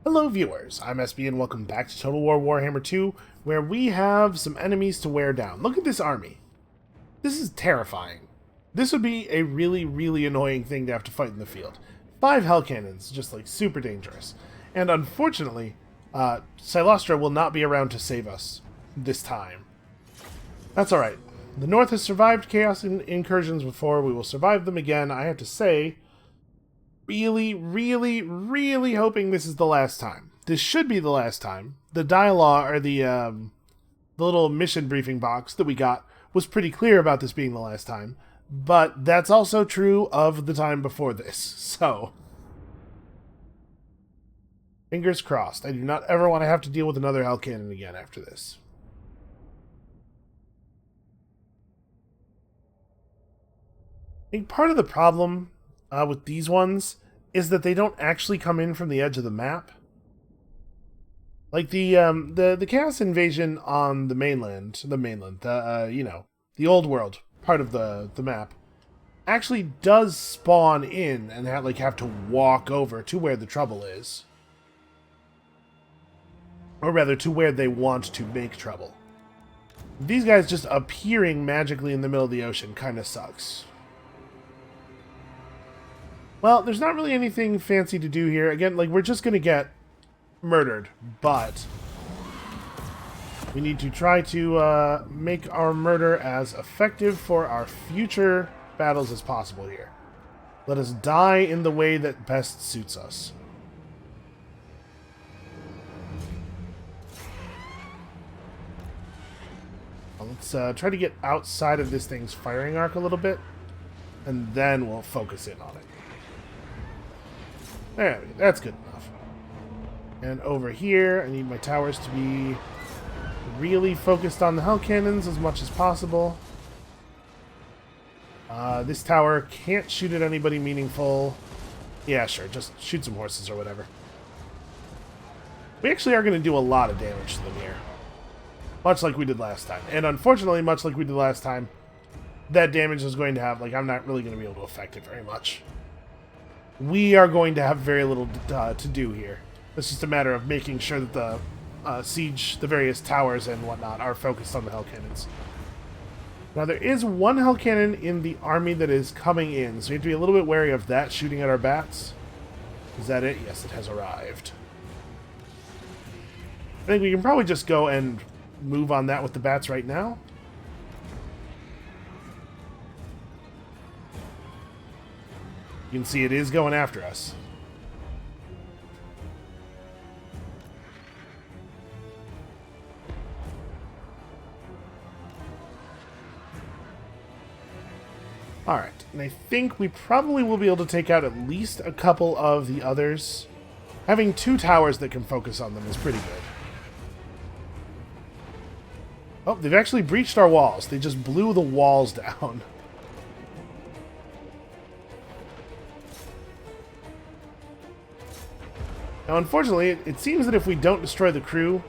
Hello viewers, I'm SB and welcome back to Total War Warhammer 2, where we have some enemies to wear down. Look at this army. This is terrifying. This would be a really annoying thing to have to fight in the field. 5 hell cannons, just like super dangerous. And unfortunately, Silostra will not be around to save us this time. That's alright. The North has survived chaos incursions before, we will survive them again. I have to say, really hoping this is the last time. This should be the last time. The dialogue, or the little mission briefing box that we got was pretty clear about this being the last time. But that's also true of the time before this. So, fingers crossed. I do not ever want to have to deal with another hell cannon again after this. I think part of the problem with these ones is that they don't actually come in from the edge of the map. Like the Chaos Invasion on the mainland, the old world part of the map, actually does spawn in and have to walk over to where the trouble is. Or rather, to where they want to make trouble. These guys just appearing magically in the middle of the ocean kind of sucks. Well, there's not really anything fancy to do here. Again, we're just going to get murdered, but we need to try to make our murder as effective for our future battles as possible here. Let us die in the way that best suits us. Well, let's try to get outside of this thing's firing arc a little bit, and then we'll focus in on it. There, that's good enough. And over here, I need my towers to be really focused on the hell cannons as much as possible. This tower can't shoot at anybody meaningful. Yeah, sure, just shoot some horses or whatever. We actually are going to do a lot of damage to them here. Much like we did last time. And unfortunately, much like we did last time, that damage is going to have, I'm not really going to be able to affect it very much. We are going to have very little to do here. It's just a matter of making sure that the siege, the various towers and whatnot, are focused on the hell cannons. Now, there is one hell cannon in the army that is coming in, so we have to be a little bit wary of that shooting at our bats. Is that it? Yes, it has arrived. I think we can probably just go and move on that with the bats right now. You can see it is going after us. Alright, and I think we probably will be able to take out at least a couple of the others. Having 2 towers that can focus on them is pretty good. Oh, they've actually breached our walls. They just blew the walls down. Now, unfortunately, it seems that if we don't destroy the crew,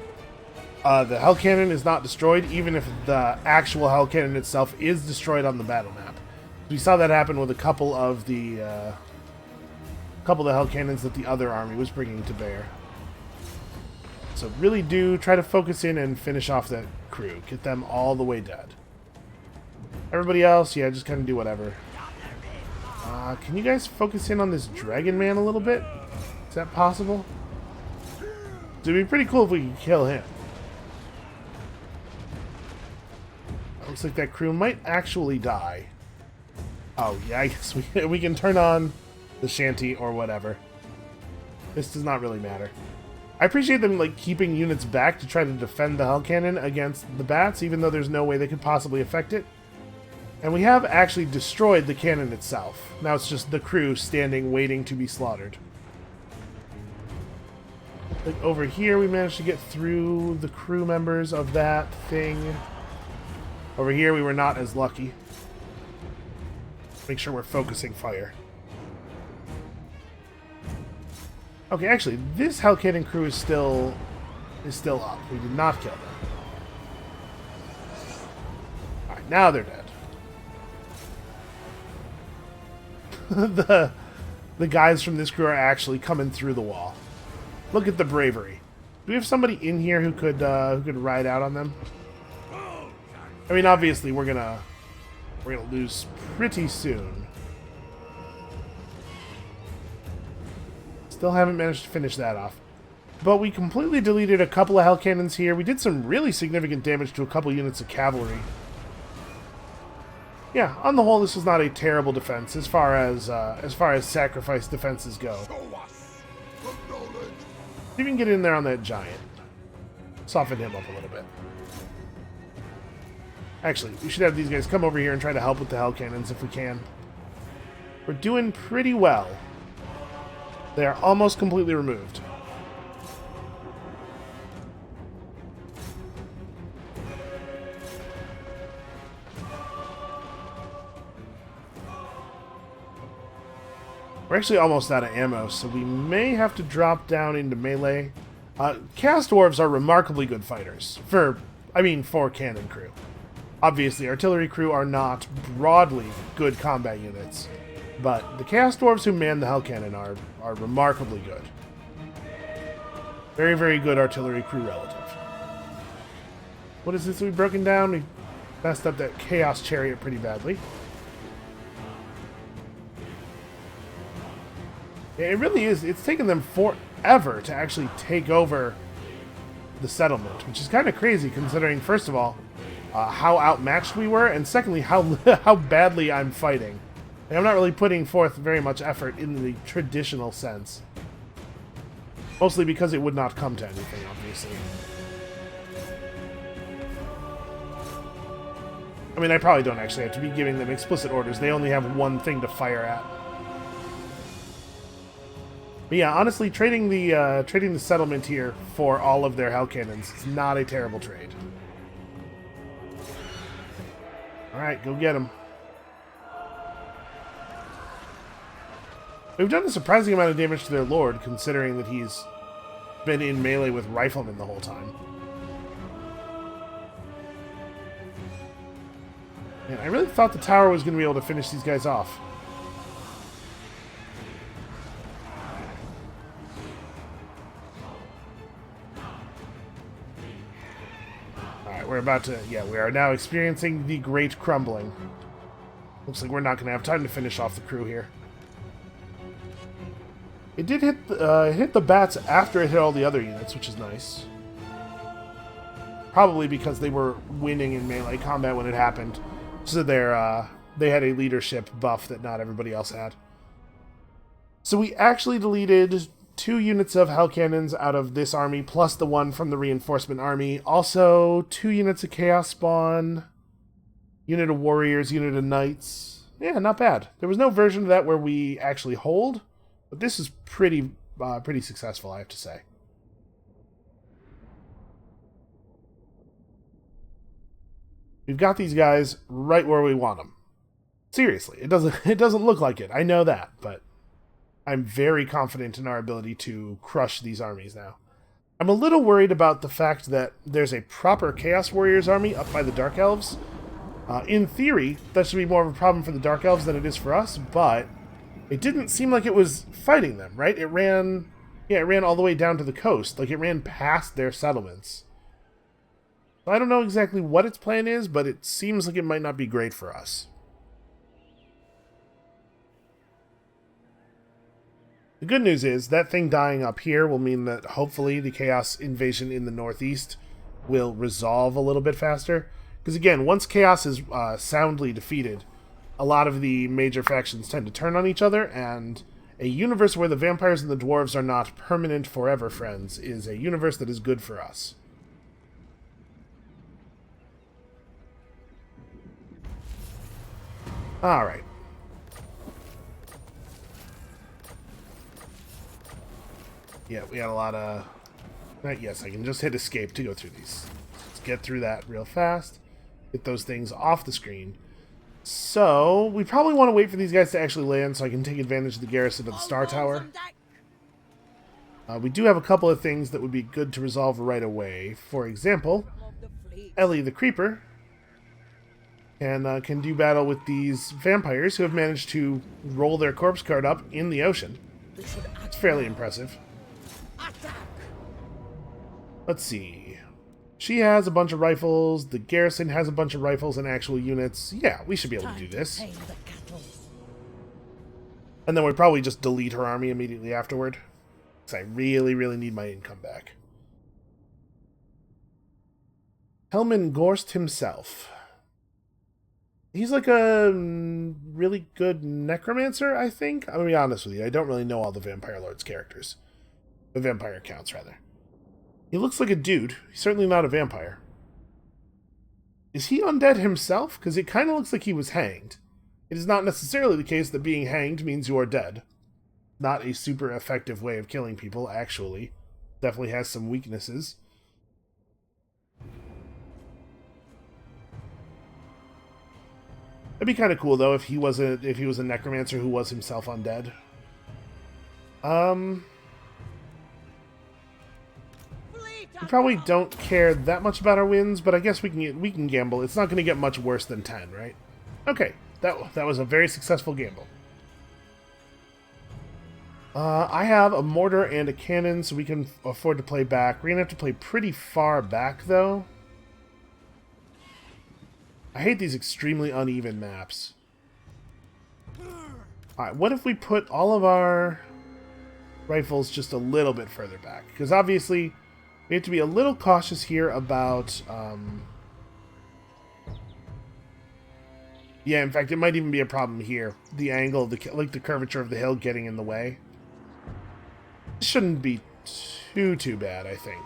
the hell cannon is not destroyed, even if the actual hell cannon itself is destroyed on the battle map. We saw that happen with a couple of the hell cannons that the other army was bringing to bear. So really do try to focus in and finish off that crew. Get them all the way dead. Everybody else, yeah, just kind of do whatever. Can you guys focus in on this Dragon Man a little bit? Is that possible? It'd be pretty cool if we could kill him. Looks like that crew might actually die. Oh, yeah, I guess we can turn on the shanty or whatever. This does not really matter. I appreciate them keeping units back to try to defend the hell cannon against the bats, even though there's no way they could possibly affect it. And we have actually destroyed the cannon itself. Now it's just the crew standing waiting to be slaughtered. Over here we managed to get through the crew members of that thing. Over here we were not as lucky. Make sure we're focusing fire. Okay, actually, this hell cannon crew is still up. We did not kill them. Alright, now they're dead. The guys from this crew are actually coming through the wall. Look at the bravery. Do we have somebody in here who could ride out on them? I mean, obviously we're gonna lose pretty soon. Still haven't managed to finish that off. But we completely deleted a couple of hell cannons here. We did some really significant damage to a couple units of cavalry. Yeah, on the whole, this was not a terrible defense as far as sacrifice defenses go. You can get in there on that giant. Soften him up a little bit. Actually, we should have these guys come over here and try to help with the hell cannons if we can. We're doing pretty well. They are almost completely removed. We're actually almost out of ammo, so we may have to drop down into melee. Chaos Dwarves are remarkably good fighters. For cannon crew. Obviously, artillery crew are not broadly good combat units, but the Chaos Dwarves who man the Hell Cannon are remarkably good. Very, very good artillery crew relative. What is this we've broken down? We messed up that Chaos Chariot pretty badly. Yeah, it really is. It's taken them forever to actually take over the settlement, which is kind of crazy considering, first of all, how outmatched we were, and secondly, how badly I'm fighting. Like, I'm not really putting forth very much effort in the traditional sense. Mostly because it would not come to anything, obviously. I mean, I probably don't actually have to be giving them explicit orders. They only have one thing to fire at. But yeah, honestly, trading the settlement here for all of their hell cannons is not a terrible trade. Alright, go get him. We've done a surprising amount of damage to their lord, considering that he's been in melee with riflemen the whole time. Man, I really thought the tower was going to be able to finish these guys off. We're about to, we are now experiencing the Great Crumbling. Looks like we're not going to have time to finish off the crew here. It did hit the bats after it hit all the other units, which is nice. Probably because they were winning in melee combat when it happened. So they had a leadership buff that not everybody else had. So we actually deleted 2 units of hell cannons out of this army, plus the one from the reinforcement army. Also, 2 units of chaos spawn, unit of warriors, unit of knights. Yeah, not bad. There was no version of that where we actually hold, but this is pretty successful, I have to say. We've got these guys right where we want them. Seriously, it doesn't look like it. I know that, but I'm very confident in our ability to crush these armies now. I'm a little worried about the fact that there's a proper Chaos Warriors army up by the Dark Elves. In theory, that should be more of a problem for the Dark Elves than it is for us, but it didn't seem like it was fighting them, right? It ran all the way down to the coast. Like, it ran past their settlements. I don't know exactly what its plan is, but it seems like it might not be great for us. The good news is that thing dying up here will mean that hopefully the Chaos invasion in the northeast will resolve a little bit faster. Because again, once Chaos is soundly defeated, a lot of the major factions tend to turn on each other, and a universe where the vampires and the dwarves are not permanent forever friends is a universe that is good for us. Alright. Yeah, we had a lot of... Yes, I can just hit escape to go through these. Let's get through that real fast. Get those things off the screen. So, we probably want to wait for these guys to actually land so I can take advantage of the garrison of the Star Tower. We do have a couple of things that would be good to resolve right away. For example, Ellie the Creeper can do battle with these vampires who have managed to roll their corpse card up in the ocean. It's fairly impressive. Let's see. She has a bunch of rifles. The garrison has a bunch of rifles and actual units. Yeah, we should be able to do this. And then we'd probably just delete her army immediately afterward. Because I really, really need my income back. Helman Gorst himself. He's like a really good necromancer, I think. I'm going to be honest with you. I don't really know all the Vampire Lord's characters. The vampire accounts, rather. He looks like a dude. He's certainly not a vampire. Is he undead himself? Because it kind of looks like he was hanged. It is not necessarily the case that being hanged means you are dead. Not a super effective way of killing people, actually. Definitely has some weaknesses. It'd be kind of cool though if he was a necromancer who was himself undead. We probably don't care that much about our wins, but I guess we can gamble. It's not going to get much worse than 10, right? Okay, that was a very successful gamble. I have a mortar and a cannon, so we can afford to play back. We're going to have to play pretty far back, though. I hate these extremely uneven maps. Alright, what if we put all of our rifles just a little bit further back? Because obviously, we have to be a little cautious here about... yeah, in fact, it might even be a problem here. The angle, the curvature of the hill getting in the way. It shouldn't be too bad, I think.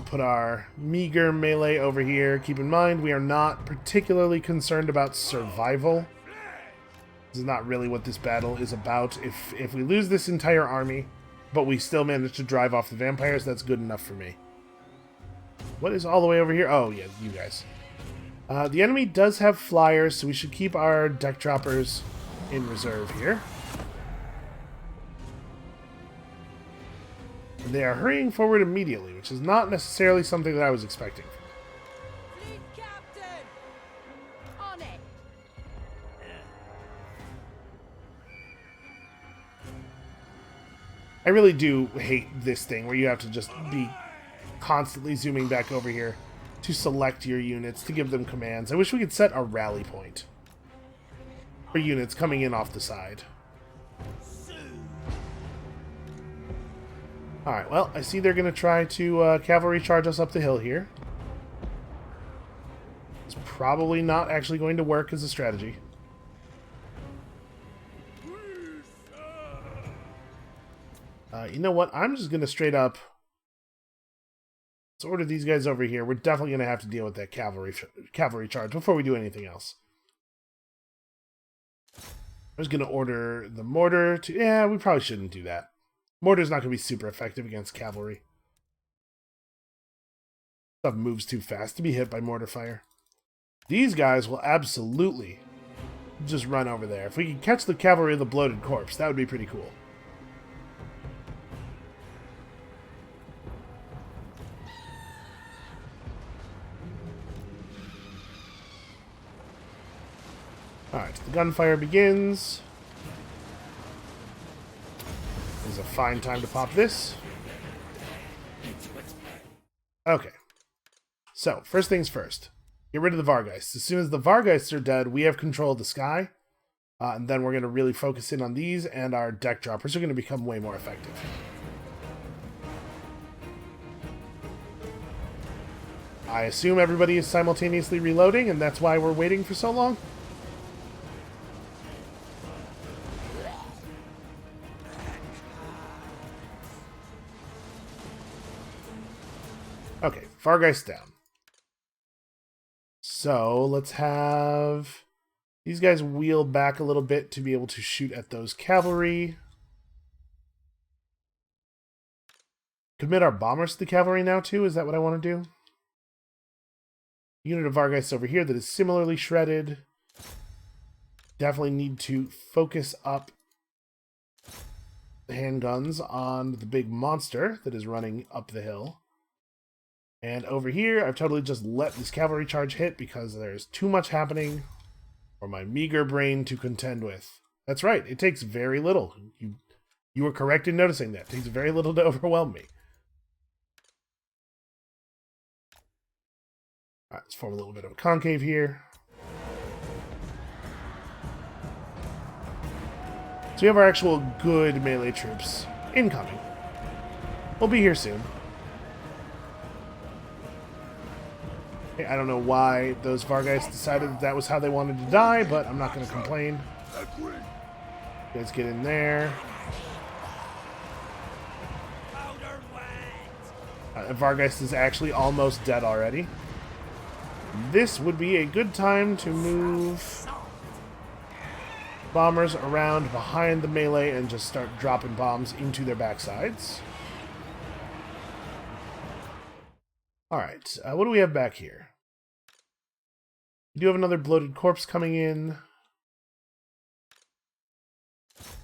Put our meager melee over here. Keep in mind, we are not particularly concerned about survival. This is not really what this battle is about. If we lose this entire army, but we still manage to drive off the vampires, that's good enough for me. What is all the way over here? Oh, yeah, you guys. The enemy does have flyers, so we should keep our deck droppers in reserve here. They are hurrying forward immediately, which is not necessarily something that I was expecting. Fleet captain! On it! I really do hate this thing where you have to just be constantly zooming back over here to select your units, to give them commands. I wish we could set a rally point for units coming in off the side. Alright, well, I see they're going to try to cavalry charge us up the hill here. It's probably not actually going to work as a strategy. You know what? I'm just going to straight up... let's order these guys over here. We're definitely going to have to deal with that cavalry charge before we do anything else. I was going to order the mortar to... yeah, we probably shouldn't do that. Mortar's not going to be super effective against cavalry. Stuff moves too fast to be hit by mortar fire. These guys will absolutely just run over there. If we could catch the cavalry of the bloated corpse, that would be pretty cool. Alright, the gunfire begins. This is a fine time to pop this. Okay. So, first things first. Get rid of the Vargeists. As soon as the Vargeists are dead, we have control of the sky. And then we're going to really focus in on these, and our deck droppers are going to become way more effective. I assume everybody is simultaneously reloading, and that's why we're waiting for so long. Okay, Vargeist down. So, let's have these guys wheel back a little bit to be able to shoot at those cavalry. Commit our bombers to the cavalry now, too? Is that what I want to do? Unit of Vargeists over here that is similarly shredded. Definitely need to focus up the handguns on the big monster that is running up the hill. And over here, I've totally just let this cavalry charge hit because there's too much happening for my meager brain to contend with. That's right. It takes very little. You were correct in noticing that. It takes very little to overwhelm me. Alright, let's form a little bit of a concave here. So we have our actual good melee troops incoming. We'll be here soon. Okay, I don't know why those Vargeist decided that was how they wanted to die, but I'm not going to complain. You guys get in there. Vargeist is actually almost dead already. This would be a good time to move bombers around behind the melee and just start dropping bombs into their backsides. Alright, what do we have back here? We do have another bloated corpse coming in.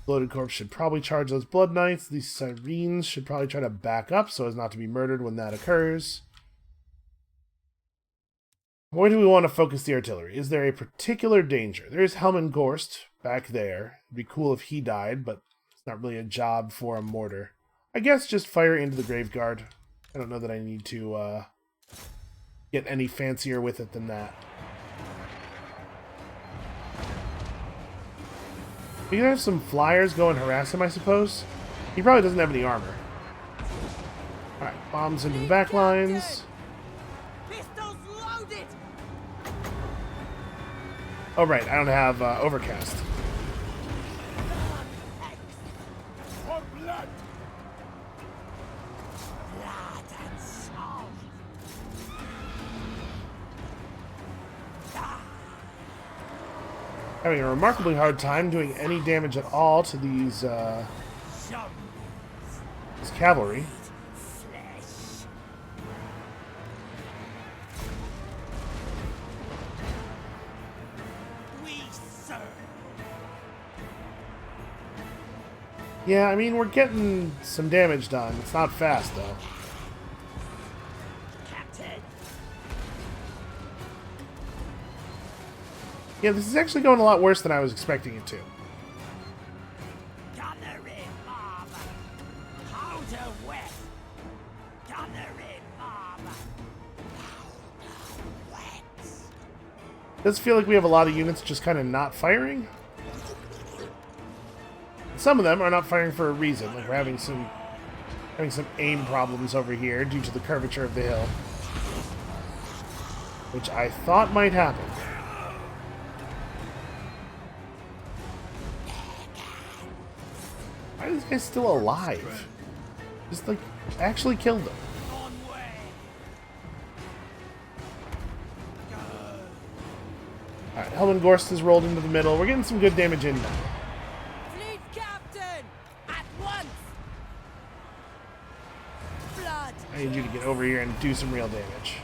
Bloated corpse should probably charge those blood knights. These sirens should probably try to back up so as not to be murdered when that occurs. Where do we want to focus the artillery? Is there a particular danger? There's Helman Gorst back there. It'd be cool if he died, but it's not really a job for a mortar. I guess just fire into the Graveguard. I don't know that I need to get any fancier with it than that. We can have some flyers go and harass him, I suppose. He probably doesn't have any armor. Alright, bombs into the back lines. Pistols loaded. Oh right, I don't have Overcast. For blood. Blood and salt. Having a remarkably hard time doing any damage at all to these cavalry. Yeah, I mean, we're getting some damage done. It's not fast, though. Yeah, this is actually going a lot worse than I was expecting it to. Does feel like we have a lot of units just kind of not firing. Some of them are not firing for a reason, like we're having some aim problems over here due to the curvature of the hill, which I thought might happen. Why are these guys still alive? Just like actually killed them. Alright, Helman Gorst has rolled into the middle. We're getting some good damage in now. Fleet captain, at once. Blood. I need you to get over here and do some real damage.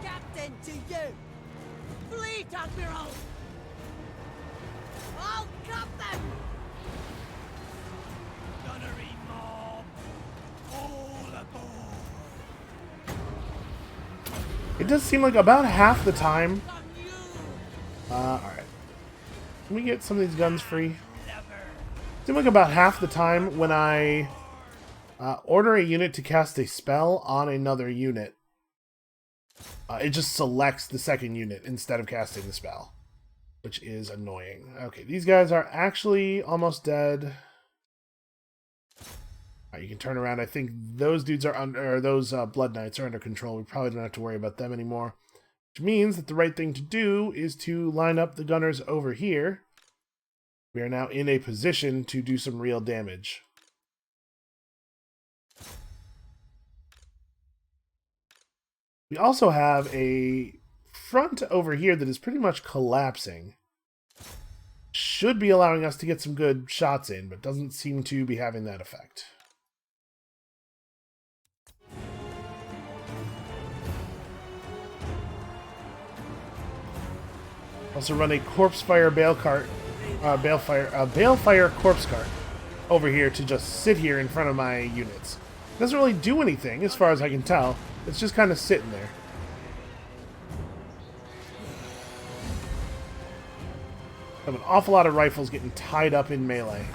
Captain to you. Fleet admiral. I'll cut them. Gunnery mob. All aboard. It does seem like about half the time. Alright. Can we get some of these guns free? It seems like about half the time when I order a unit to cast a spell on another unit, it just selects the second unit instead of casting the spell, which is annoying. Okay, these guys are actually almost dead. You can turn around. I think those dudes are under, or those Blood Knights are under control. We probably don't have to worry about them anymore. Which means that the right thing to do is to line up the gunners over here. We are now in a position to do some real damage. We also have a front over here that is pretty much collapsing. Should be allowing us to get some good shots in, but doesn't seem to be having that effect. Also run a corpse fire balefire corpse cart over here to just sit here in front of my units. Doesn't really do anything as far as I can tell. It's just kind of sitting there. I have an awful lot of rifles getting tied up in melee.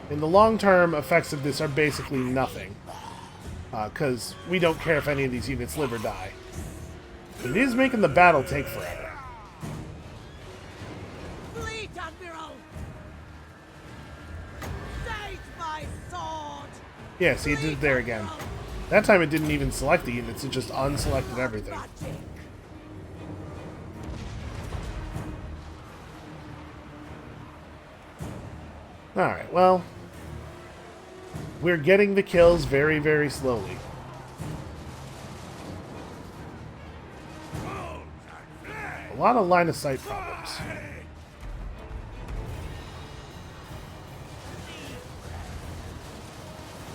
In the long-term, effects of this are basically nothing. Because we don't care if any of these units live or die. But it is making the battle take forever. Fleet Admiral! Save my sword! Yeah, see, it did it there again. That time it didn't even select the units, it just unselected everything. Magic. Alright, well... we're getting the kills very, very slowly. A lot of line of sight problems.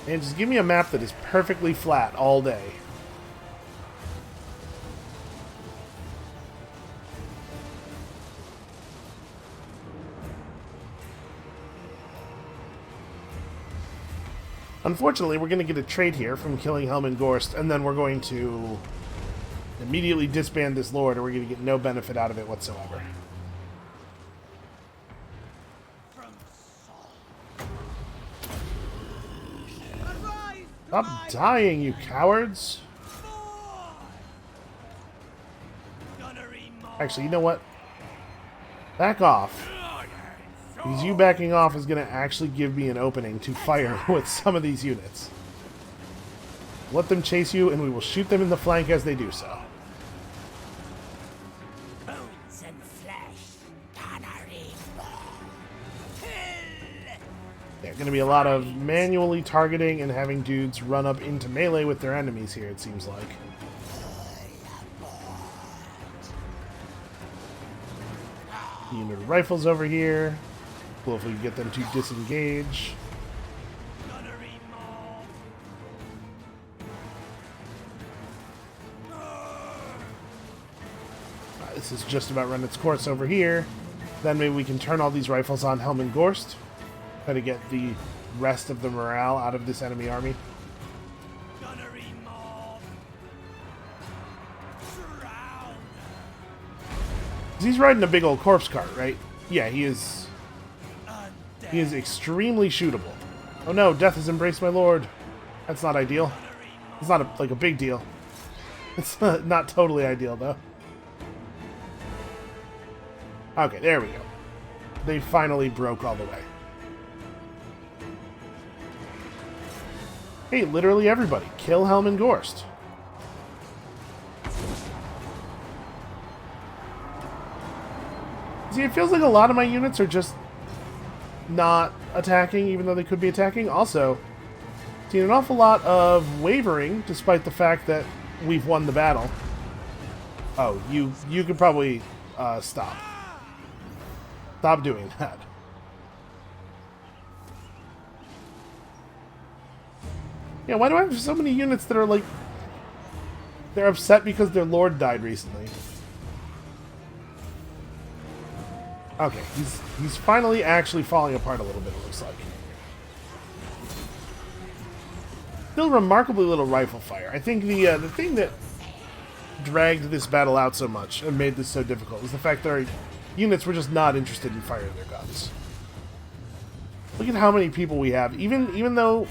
And just give me a map that is perfectly flat all day. Unfortunately, we're going to get a trait here from killing Helm Gorst, and then we're going to immediately disband this lord, or we're going to get no benefit out of it whatsoever. Arise, Stop dying, you cowards! gunnery more. Actually, you know what? Back off. Because you backing off is going to actually give me an opening to fire with some of these units. Let them chase you, and we will shoot them in the flank as they do so. Bones and flesh, gunnery more. Kill! There's going to be a lot of manually targeting and having dudes run up into melee with their enemies here, it seems like. Unit of rifles over here. Cool if we can get them to disengage. Gunnery more. This is just about run its course over here. Then maybe we can turn all these rifles on Helm Gorst. Try to get the rest of the morale out of this enemy army. Gunnery more. Drown. He's riding a big old corpse cart, right? Yeah, he is. Undead. He is extremely shootable. Oh no, death has embraced my lord. That's not ideal. It's not like a big deal. It's not totally ideal, though. Okay, there we go. They finally broke all the way. Hey, literally everybody, kill Helm Gorst. See, it feels like a lot of my units are just not attacking, even though they could be attacking. Also, seen an awful lot of wavering, despite the fact that we've won the battle. Oh, you could probably stop. Stop doing that. Yeah, why do I have so many units that are like... they're upset because their lord died recently? Okay, he's finally actually falling apart a little bit, it looks like. Still remarkably little rifle fire. I think the thing that dragged this battle out so much and made this so difficult was the fact that our units were just not interested in firing their guns. Look at how many people we have. Even though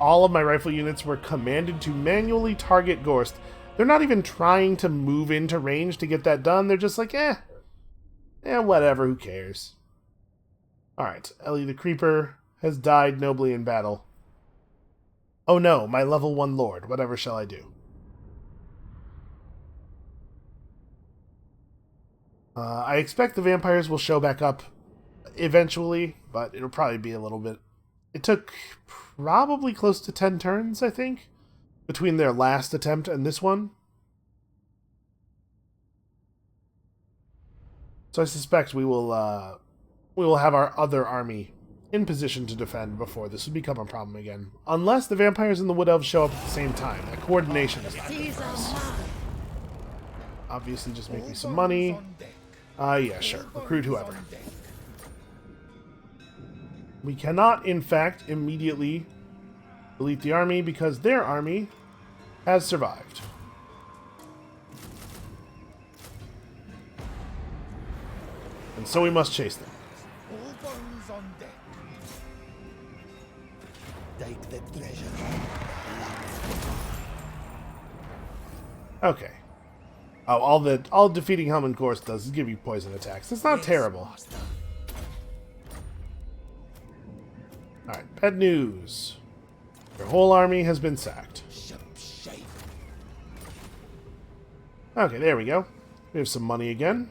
all of my rifle units were commanded to manually target Gorst, they're not even trying to move into range to get that done. They're just like, whatever, who cares? Alright, Ellie the Creeper has died nobly in battle. Oh no, my level 1 lord. Whatever shall I do? I expect the vampires will show back up eventually, but it'll probably be a little bit... It took probably close to 10 turns, I think, between their last attempt and this one. So I suspect we will have our other army in position to defend before this will become a problem again. Unless the vampires and the wood elves show up at the same time. That coordination is not good for us. Obviously, just make me some money. Yeah, sure. Recruit whoever. We cannot, in fact, immediately delete the army because their army has survived. and so we must chase them. All bones on deck. Take the treasure. Okay. Oh, all defeating Helman Course does is give you poison attacks. It's not terrible. Master. Alright, bad news. Your whole army has been sacked. Shape. Okay, there we go. We have some money again.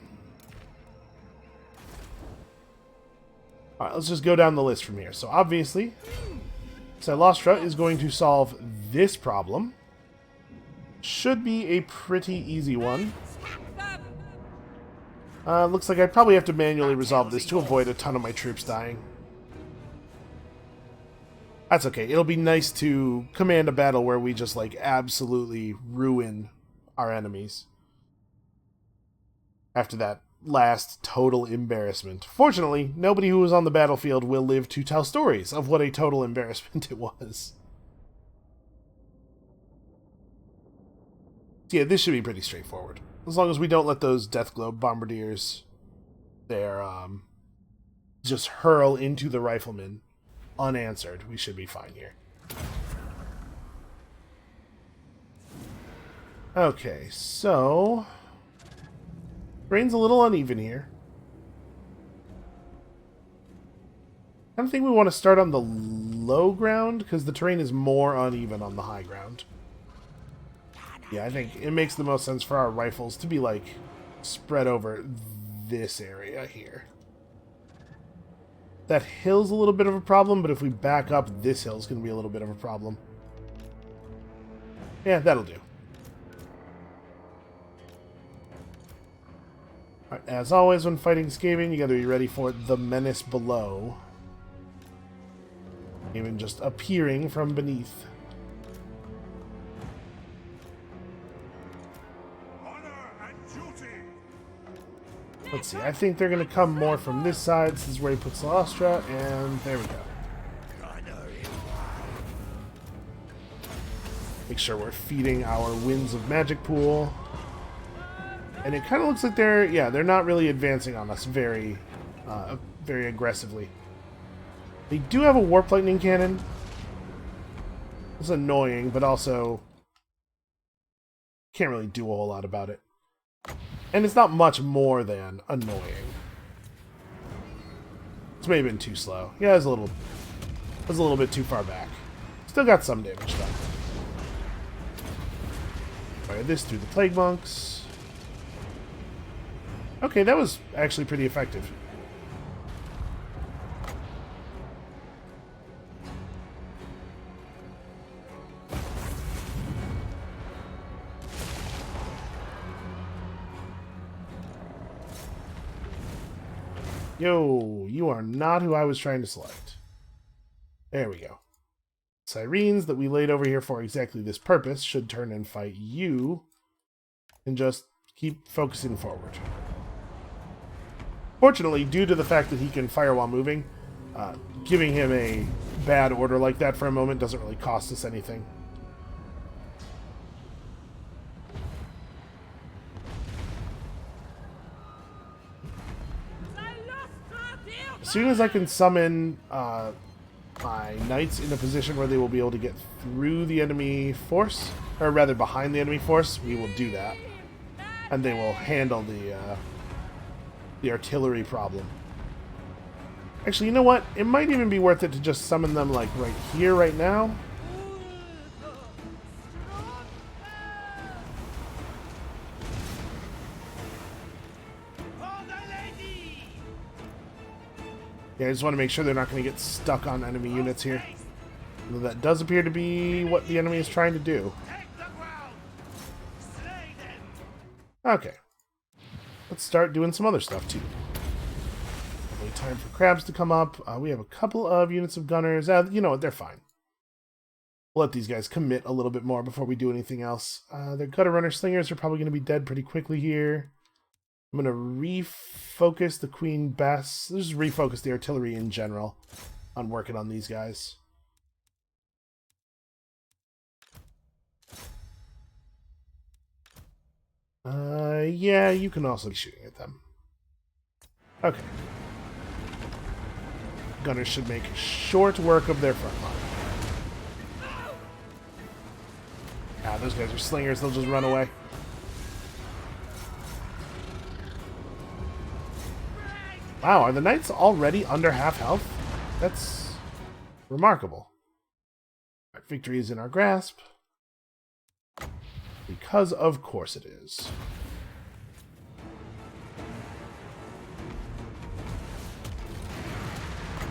Alright, let's just go down the list from here. So obviously, Silostra is going to solve this problem. Should be a pretty easy one. Looks like I'd probably have to manually resolve this to avoid a ton of my troops dying. That's okay. It'll be nice to command a battle where we just, like, absolutely ruin our enemies. After that last total embarrassment. Fortunately, nobody who was on the battlefield will live to tell stories of what a total embarrassment it was. Yeah, this should be pretty straightforward. As long as we don't let those Death Globe bombardiers there, just hurl into the riflemen unanswered, we should be fine here. Okay, so terrain's a little uneven here. I don't think we want to start on the low ground, because the terrain is more uneven on the high ground. Yeah, I think it makes the most sense for our rifles to be, like, spread over this area here. That hill's a little bit of a problem, but if we back up, this hill's going to be a little bit of a problem. Yeah, that'll do. Alright, as always, when fighting Skaven, you gotta be ready for the menace below. Even just appearing from beneath. Let's see, I think they're going to come more from this side. This is where he puts Silostra, and there we go. Make sure we're feeding our Winds of Magic pool. And it kind of looks like they're not really advancing on us very aggressively. They do have a Warp Lightning Cannon. It's annoying, but also can't really do a whole lot about it. And it's not much more than annoying. It's maybe been too slow. Yeah, it was a little bit too far back. Still got some damage done. Fire this through the Plague Monks. Okay, that was actually pretty effective. Yo, you are not who I was trying to select. There we go. Sirens that we laid over here for exactly this purpose should turn and fight you. And just keep focusing forward. Fortunately, due to the fact that he can fire while moving, giving him a bad order like that for a moment doesn't really cost us anything. As soon as I can summon my knights in a position where they will be able to get through the enemy force, or rather behind the enemy force, we will do that. And they will handle the artillery problem. Actually, you know what? It might even be worth it to just summon them, like, right here, right now. Yeah, I just want to make sure they're not going to get stuck on enemy units here. Although that does appear to be what the enemy is trying to do. Okay. Let's start doing some other stuff, too. Probably time for crabs to come up. We have a couple of units of gunners. You know what? They're fine. We'll let these guys commit a little bit more before we do anything else. Their gutter runner slingers are probably going to be dead pretty quickly here. I'm going to refocus the Queen Bess. Just refocus the artillery in general on working on these guys. Yeah, you can also be shooting at them. Okay. Gunners should make short work of their front line. Ah, those guys are slingers. They'll just run away. Wow, are the knights already under half health? That's remarkable. Right, victory is in our grasp. Because of course it is.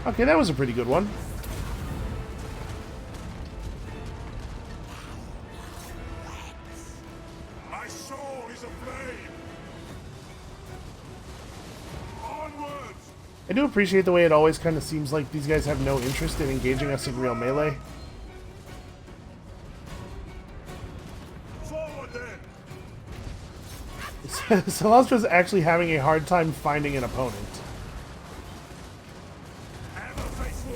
Okay, that was a pretty good one. My soul is aflame. Onwards! I do appreciate the way it always kind of seems like these guys have no interest in engaging us in real melee. Forward then! Celastra's actually having a hard time finding an opponent. Ever faithful!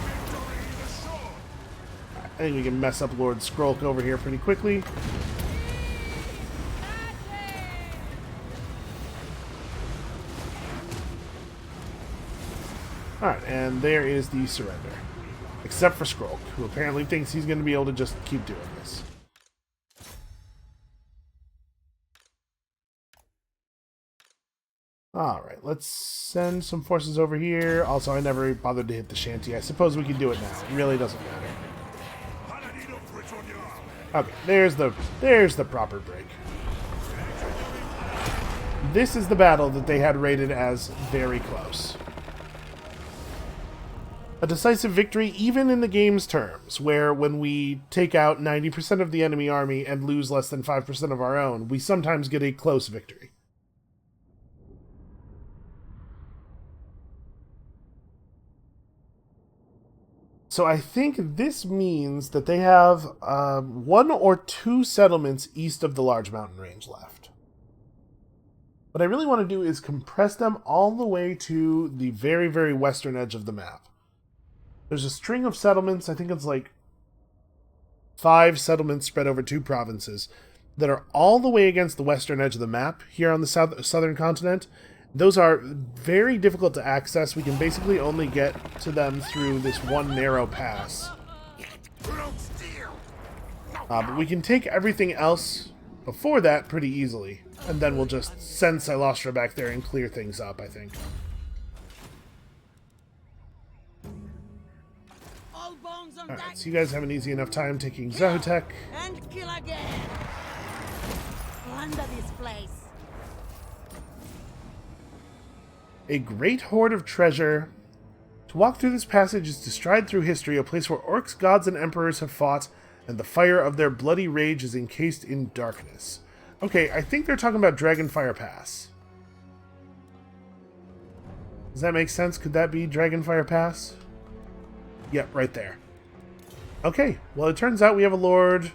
Victory assured! I think we can mess up Lord Skrulk over here pretty quickly. Alright, and there is the surrender. Except for Skrulk, who apparently thinks he's going to be able to just keep doing this. Alright, let's send some forces over here. Also, I never bothered to hit the shanty. I suppose we can do it now. It really doesn't matter. Okay, there's the proper break. This is the battle that they had rated as very close. A decisive victory even in the game's terms, where when we take out 90% of the enemy army and lose less than 5% of our own, we sometimes get a close victory. So I think this means that they have 1 or 2 settlements east of the large mountain range left. What I really want to do is compress them all the way to the very, very western edge of the map. There's a string of settlements, I think it's like 5 settlements spread over 2 provinces, that are all the way against the western edge of the map here on the southern continent. Those are very difficult to access. We can basically only get to them through this one narrow pass. But we can take everything else before that pretty easily. And then we'll just send Silastra back there and clear things up, I think. Alright, so you guys have an easy enough time taking Zahutek. And kill again. Plunder this place. A great hoard of treasure. To walk through this passage is to stride through history, a place where orcs, gods, and emperors have fought, and the fire of their bloody rage is encased in darkness. Okay, I think they're talking about Dragonfire Pass. Does that make sense? Could that be Dragonfire Pass? Yep, right there. Okay, well it turns out we have a lord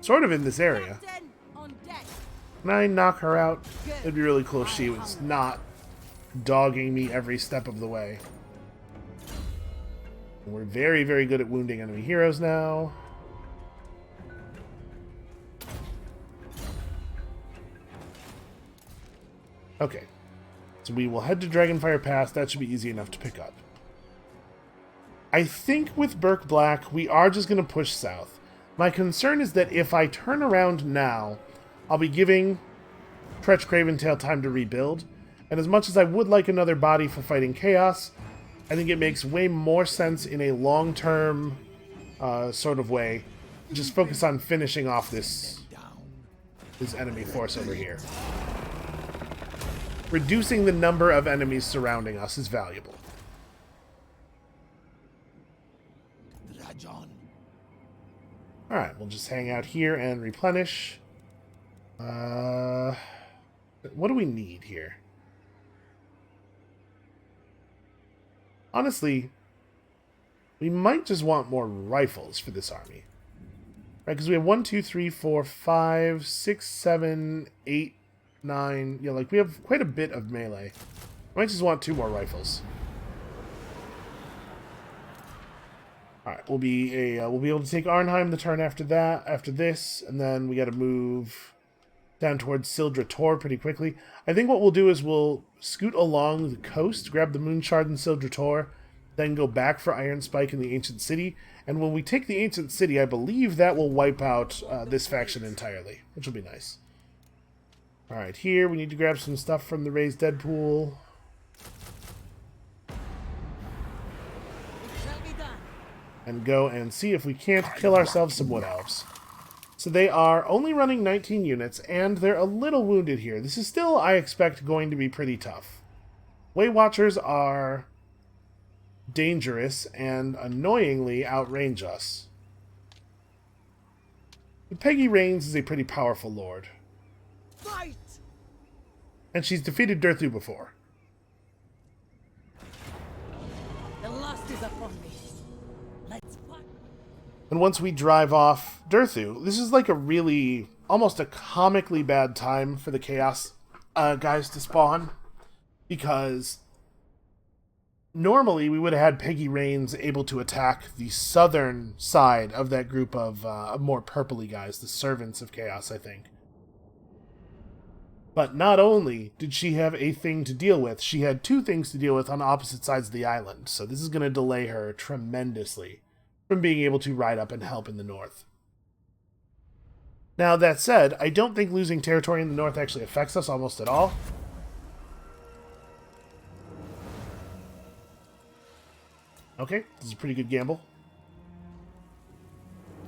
sort of in this area. Can I knock her out? It'd be really cool if she was not dogging me every step of the way. We're very, very good at wounding enemy heroes now. Okay. So we will head to Dragonfire Pass. That should be easy enough to pick up. I think with Burke Black, we are just going to push south. My concern is that if I turn around now, I'll be giving Tretch Craventail time to rebuild. And as much as I would like another body for fighting Chaos, I think it makes way more sense in a long-term sort of way. Just focus on finishing off this enemy force over here. Reducing the number of enemies surrounding us is valuable. Alright, we'll just hang out here and replenish. What do we need here? Honestly, we might just want more rifles for this army. Right, because we have 1, 2, 3, 4, 5, 6, 7, 8, 9. Yeah, like we have quite a bit of melee. I might just want 2 more rifles. Alright, we'll be able to take Arnheim the turn after that, after this, and then we gotta move down towards Sildra Tor pretty quickly. I think what we'll do is we'll scoot along the coast, grab the Moon Shard and Sildra Tor, then go back for Iron Spike in the Ancient City. And when we take the Ancient City, I believe that will wipe out this faction entirely, which will be nice. Alright, here we need to grab some stuff from the Raised Dead pool. It shall be done. And go and see if we can't kill ourselves some Wood Elves. So they are only running 19 units, and they're a little wounded here. This is still, I expect, going to be pretty tough. Way Watchers are dangerous and annoyingly outrange us. But Peggy Rains is a pretty powerful lord. Fight! And she's defeated Durthu before. The lust is upon me. Let's fight. And once we drive off Durthu, this is like a really, almost a comically bad time for the Chaos guys to spawn. Because normally we would have had Peggy Rains able to attack the southern side of that group of more purpley guys, the Servants of Chaos, I think. But not only did she have a thing to deal with, she had two things to deal with on opposite sides of the island. So this is going to delay her tremendously from being able to ride up and help in the north. Now, that said, I don't think losing territory in the north actually affects us almost at all. Okay, this is a pretty good gamble.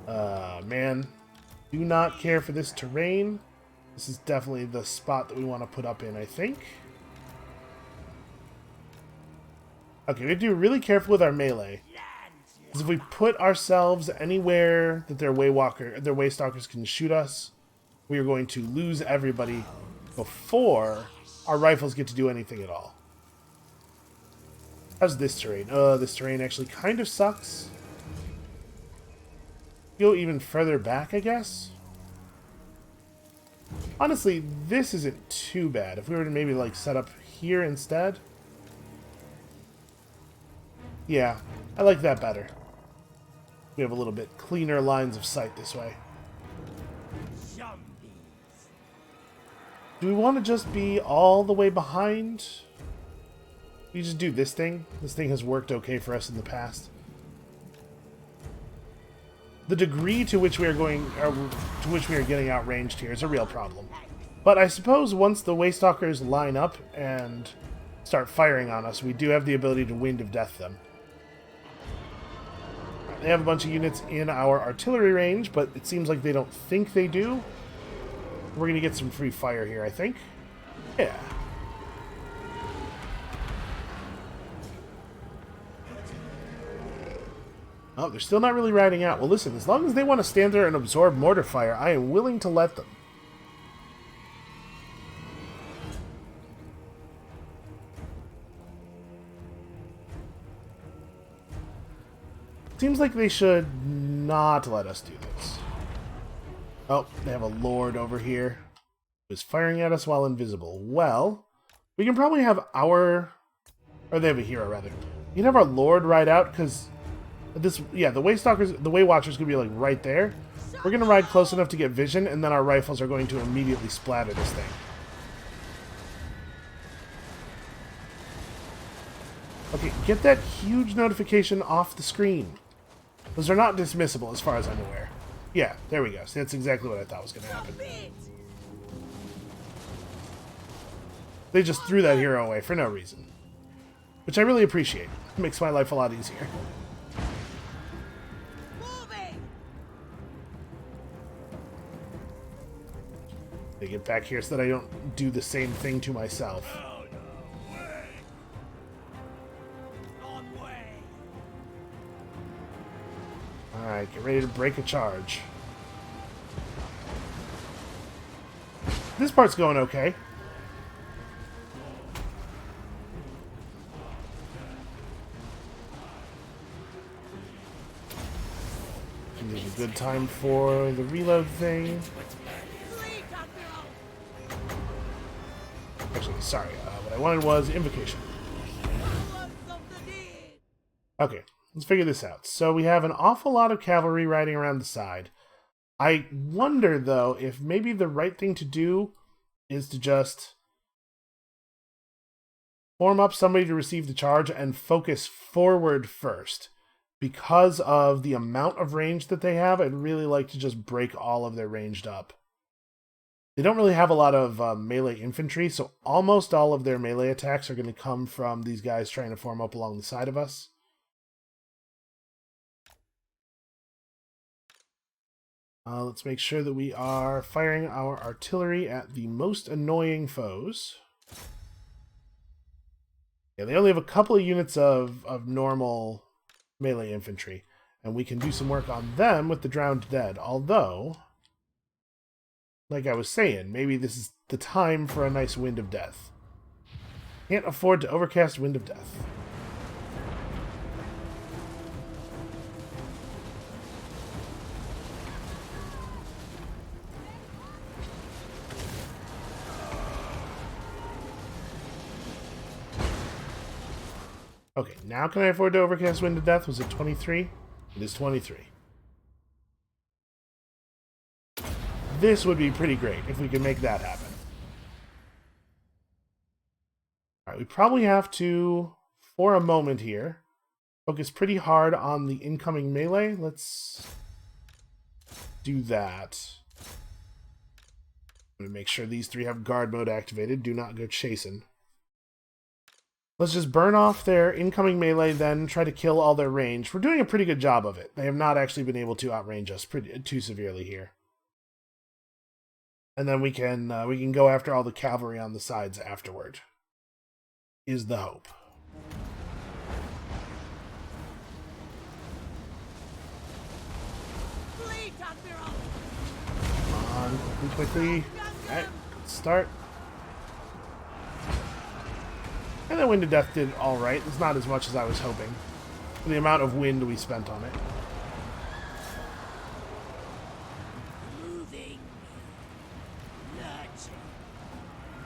Man, do not care for this terrain. This is definitely the spot that we want to put up in, I think. Okay, we have to be really careful with our melee. Because if we put ourselves anywhere that their Waystalkers can shoot us, we are going to lose everybody before our rifles get to do anything at all. How's this terrain? This terrain actually kind of sucks. Go even further back, I guess. Honestly, this isn't too bad. If we were to maybe like set up here instead. Yeah, I like that better. We have a little bit cleaner lines of sight this way. Do we want to just be all the way behind? We just do this thing. This thing has worked okay for us in the past. The degree to which we are getting outranged here is a real problem. But I suppose once the Waystalkers line up and start firing on us, we do have the ability to Wind of Death them. They have a bunch of units in our artillery range, but it seems like they don't think they do. We're going to get some free fire here, I think. Yeah. Oh, they're still not really riding out. Well, listen, as long as they want to stand there and absorb mortar fire, I am willing to let them. Seems like they should not let us do this. Oh, they have a lord over here who's firing at us while invisible. Well, we can probably have our... Or they have a hero, rather. We can have our lord ride out, because... This, yeah, the Waywatchers could be like right there. We're gonna ride close enough to get vision, and then our rifles are going to immediately splatter this thing. Okay, get that huge notification off the screen. Those are not dismissible as far as I'm aware. Yeah, there we go. So that's exactly what I thought was gonna happen. They just threw that hero away for no reason. Which I really appreciate. It makes my life a lot easier. They get back here so that I don't do the same thing to myself. Alright, get ready to break a charge. This part's going okay. This is a good time for the reload thing. Actually, sorry. What I wanted was invocation. Okay, let's figure this out. So we have an awful lot of cavalry riding around the side. I wonder, though, if maybe the right thing to do is to just form up somebody to receive the charge and focus forward first. Because of the amount of range that they have, I'd really like to just break all of their ranged up. They don't really have a lot of melee infantry, so almost all of their melee attacks are going to come from these guys trying to form up along the side of us. Let's make sure that we are firing our artillery at the most annoying foes. Yeah, they only have a couple of units of normal melee infantry, and we can do some work on them with the drowned dead. Although, like I was saying, maybe this is the time for a nice Wind of Death. Can't afford to overcast Wind of Death. Okay, now can I afford to overcast Wind of Death? Was it 23? It is 23. This would be pretty great if we could make that happen. Alright, we probably have to, for a moment here, focus pretty hard on the incoming melee. Let's do that. I'm going to make sure these three have guard mode activated. Do not go chasing. Let's just burn off their incoming melee, then try to kill all their range. We're doing a pretty good job of it. They have not actually been able to outrange us too severely here. And then we can go after all the cavalry on the sides afterward. Is the hope. Come on, quickly. Alright, let's start. And the Wind of Death did alright. It's not as much as I was hoping, for the amount of wind we spent on it.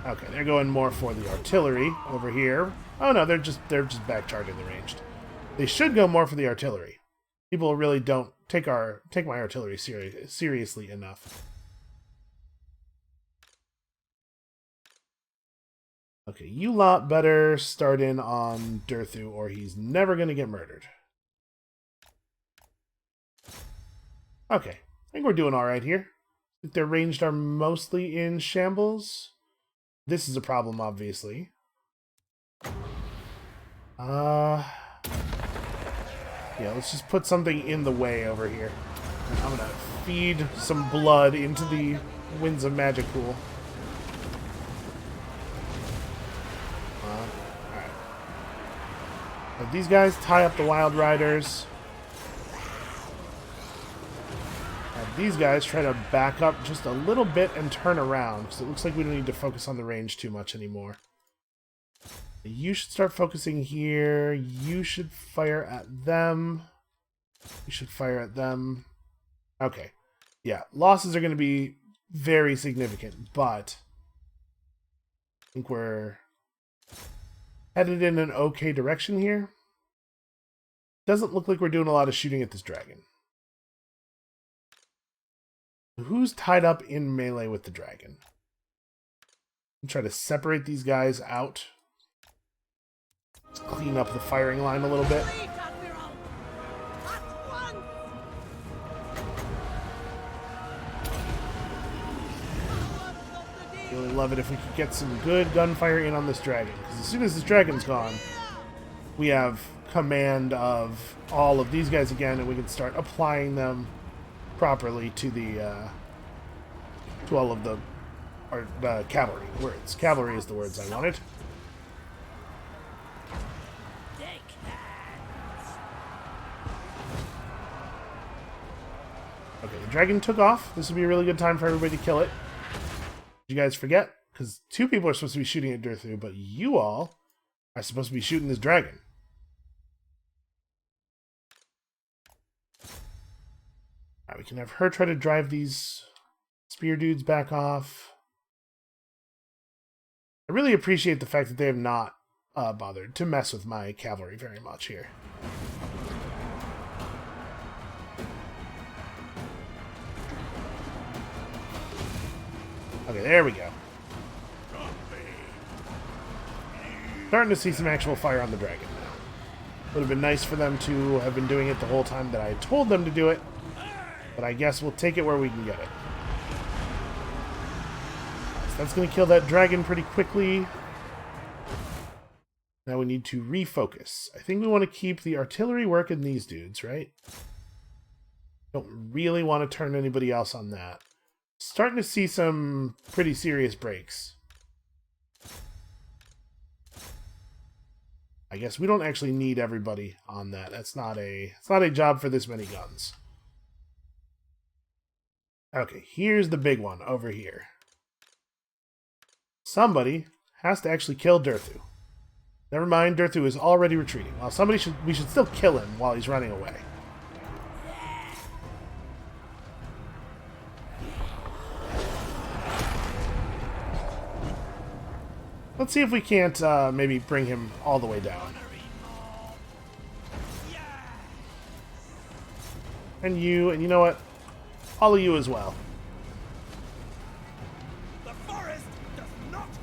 Okay, they're going more for the artillery over here. Oh no, they're just back charging the ranged. They should go more for the artillery. People really don't take my artillery seriously enough. Okay, you lot better start in on Durthu, or he's never going to get murdered. Okay, I think we're doing alright here. I think their ranged are mostly in shambles. This is a problem, obviously. Yeah, let's just put something in the way over here. I'm going to feed some blood into the Winds of Magic pool. These guys tie up the Wild Riders. These guys try to back up just a little bit and turn around, because it looks like we don't need to focus on the range too much anymore. You should start focusing here. You should fire at them. You should fire at them. Okay. Yeah, losses are going to be very significant, but I think we're headed in an okay direction here. Doesn't look like we're doing a lot of shooting at this dragon. Who's tied up in melee with the dragon? Try to separate these guys out. Let's clean up the firing line a little bit. Really love it if we could get some good gunfire in on this dragon, because as soon as this dragon's gone, we have command of all of these guys again, and we can start applying them properly to the to all of the cavalry words. Cavalry is the words I wanted. Okay, the dragon took off. This would be a really good time for everybody to kill it. Did you guys forget? Because two people are supposed to be shooting at Durthu, but you all are supposed to be shooting this dragon. Alright, we can have her try to drive these spear dudes back off. I really appreciate the fact that they have not bothered to mess with my cavalry very much here. Okay, there we go. Starting to see some actual fire on the dragon now. Would have been nice for them to have been doing it the whole time that I told them to do it, but I guess we'll take it where we can get it. So that's going to kill that dragon pretty quickly. Now we need to refocus. I think we want to keep the artillery working these dudes, right? Don't really want to turn anybody else on that. Starting to see some pretty serious breaks. I guess we don't actually need everybody on that. It's not a job for this many guns. Okay, here's the big one over here. Somebody has to actually kill Durthu. Never mind, Durthu is already retreating. Well, we should still kill him while he's running away. Let's see if we can't maybe bring him all the way down. And you know what? All of you as well.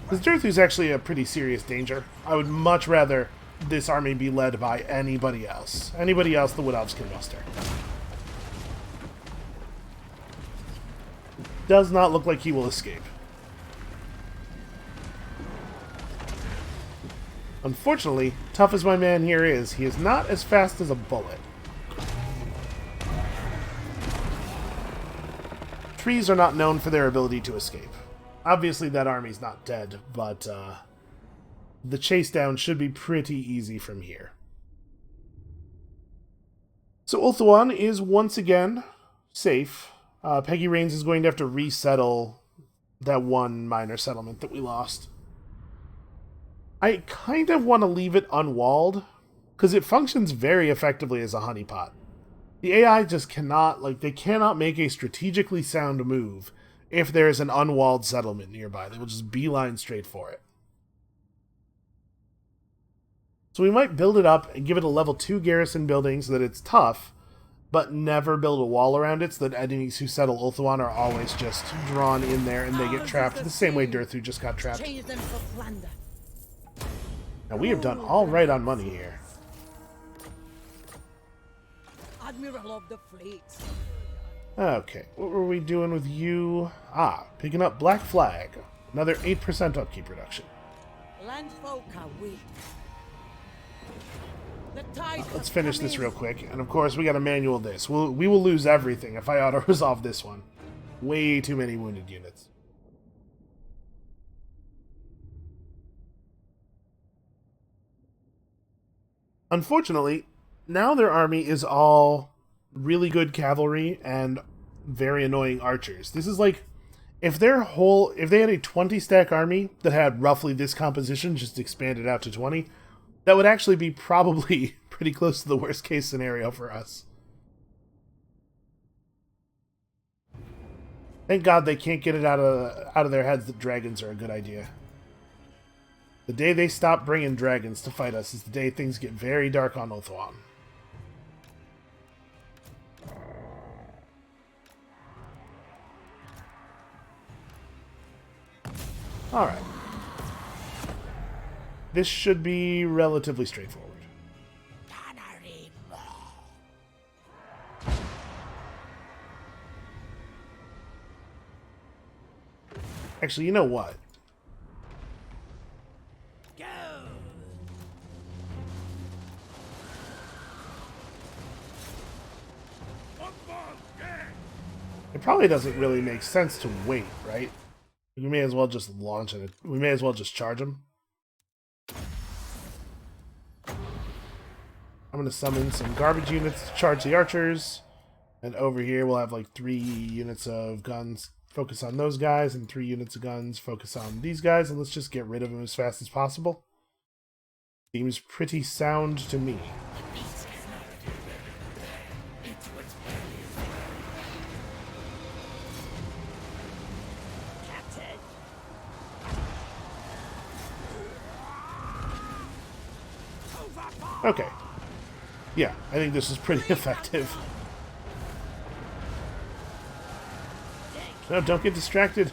Because Durthu's actually a pretty serious danger. I would much rather this army be led by anybody else. Anybody else the Wood Elves can muster. Does not look like he will escape. Unfortunately, tough as my man here is, he is not as fast as a bullet. Trees are not known for their ability to escape. Obviously that army's not dead, but the chase down should be pretty easy from here. So Ulthuan is once again safe. Peggy Rains is going to have to resettle that one minor settlement that we lost. I kind of want to leave it unwalled, because it functions very effectively as a honeypot. The AI just cannot, they cannot make a strategically sound move if there's an unwalled settlement nearby. They will just beeline straight for it. So we might build it up and give it a level 2 garrison building so that it's tough, but never build a wall around it so that enemies who settle Ulthuan are always just drawn in there and they get trapped the same way Durthu just got trapped. Now we have done all right on money here. Admiral of the fleet. Okay, what were we doing with you? Picking up Black Flag. Another 8% upkeep reduction. Landfolk are weak. Let's finish this real quick. And of course, we gotta manual this. We will lose everything if I auto-resolve this one. Way too many wounded units. Unfortunately, now their army is all really good cavalry and very annoying archers. This is like, if they had a 20 stack army that had roughly this composition, just expanded out to 20, that would actually be probably pretty close to the worst case scenario for us. Thank God they can't get it out of their heads that dragons are a good idea. The day they stop bringing dragons to fight us is the day things get very dark on Ulthuan. Alright. This should be relatively straightforward. Actually, you know what? It probably doesn't really make sense to wait, right? We may as well just launch it. We may as well just charge them. I'm going to summon some garbage units to charge the archers. And over here we'll have like 3 units of guns. Focus on those guys, and 3 units of guns. Focus on these guys, and let's just get rid of them as fast as possible. Seems pretty sound to me. Okay. Yeah, I think this is pretty effective. No, don't get distracted.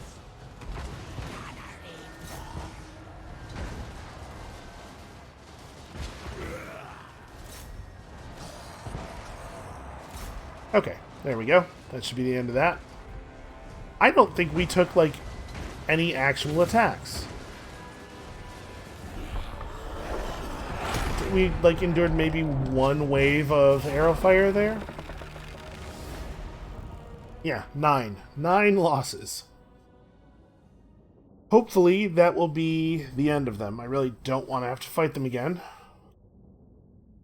Okay, there we go. That should be the end of that. I don't think we took, like, any actual attacks. We, like, endured maybe one wave of arrow fire there. Yeah, 9. 9 losses. Hopefully that will be the end of them. I really don't want to have to fight them again.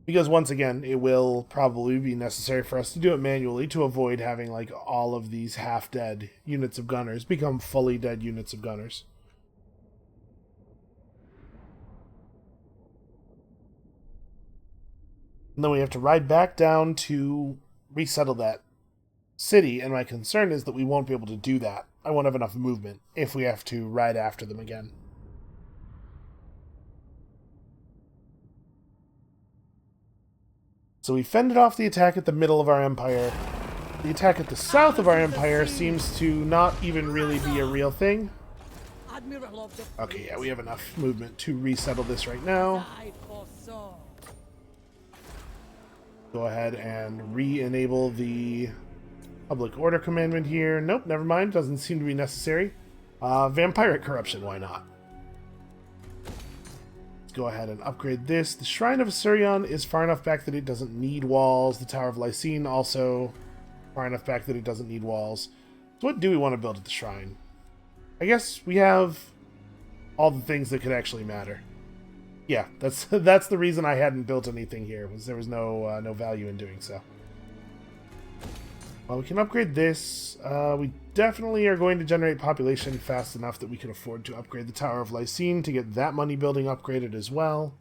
Because once again, it will probably be necessary for us to do it manually to avoid having, like, all of these half-dead units of gunners become fully dead units of gunners. And then we have to ride back down to resettle that city, and my concern is that we won't be able to do that. I won't have enough movement if we have to ride after them again. So we fended off the attack at the middle of our empire. The attack at the south of our empire seems to not even really be a real thing. Okay, yeah, we have enough movement to resettle this right now. Go ahead and re-enable the public order commandment here. Nope, never mind. Doesn't seem to be necessary. Vampiric corruption, why not? Let's go ahead and upgrade this. The Shrine of Assyrion is far enough back that it doesn't need walls. The Tower of Lycene also far enough back that it doesn't need walls. So what do we want to build at the shrine? I guess we have all the things that could actually matter. Yeah, that's the reason I hadn't built anything here, was there was no value in doing so. Well, we can upgrade this. We definitely are going to generate population fast enough that we can afford to upgrade the Tower of Lycene to get that money building upgraded as well.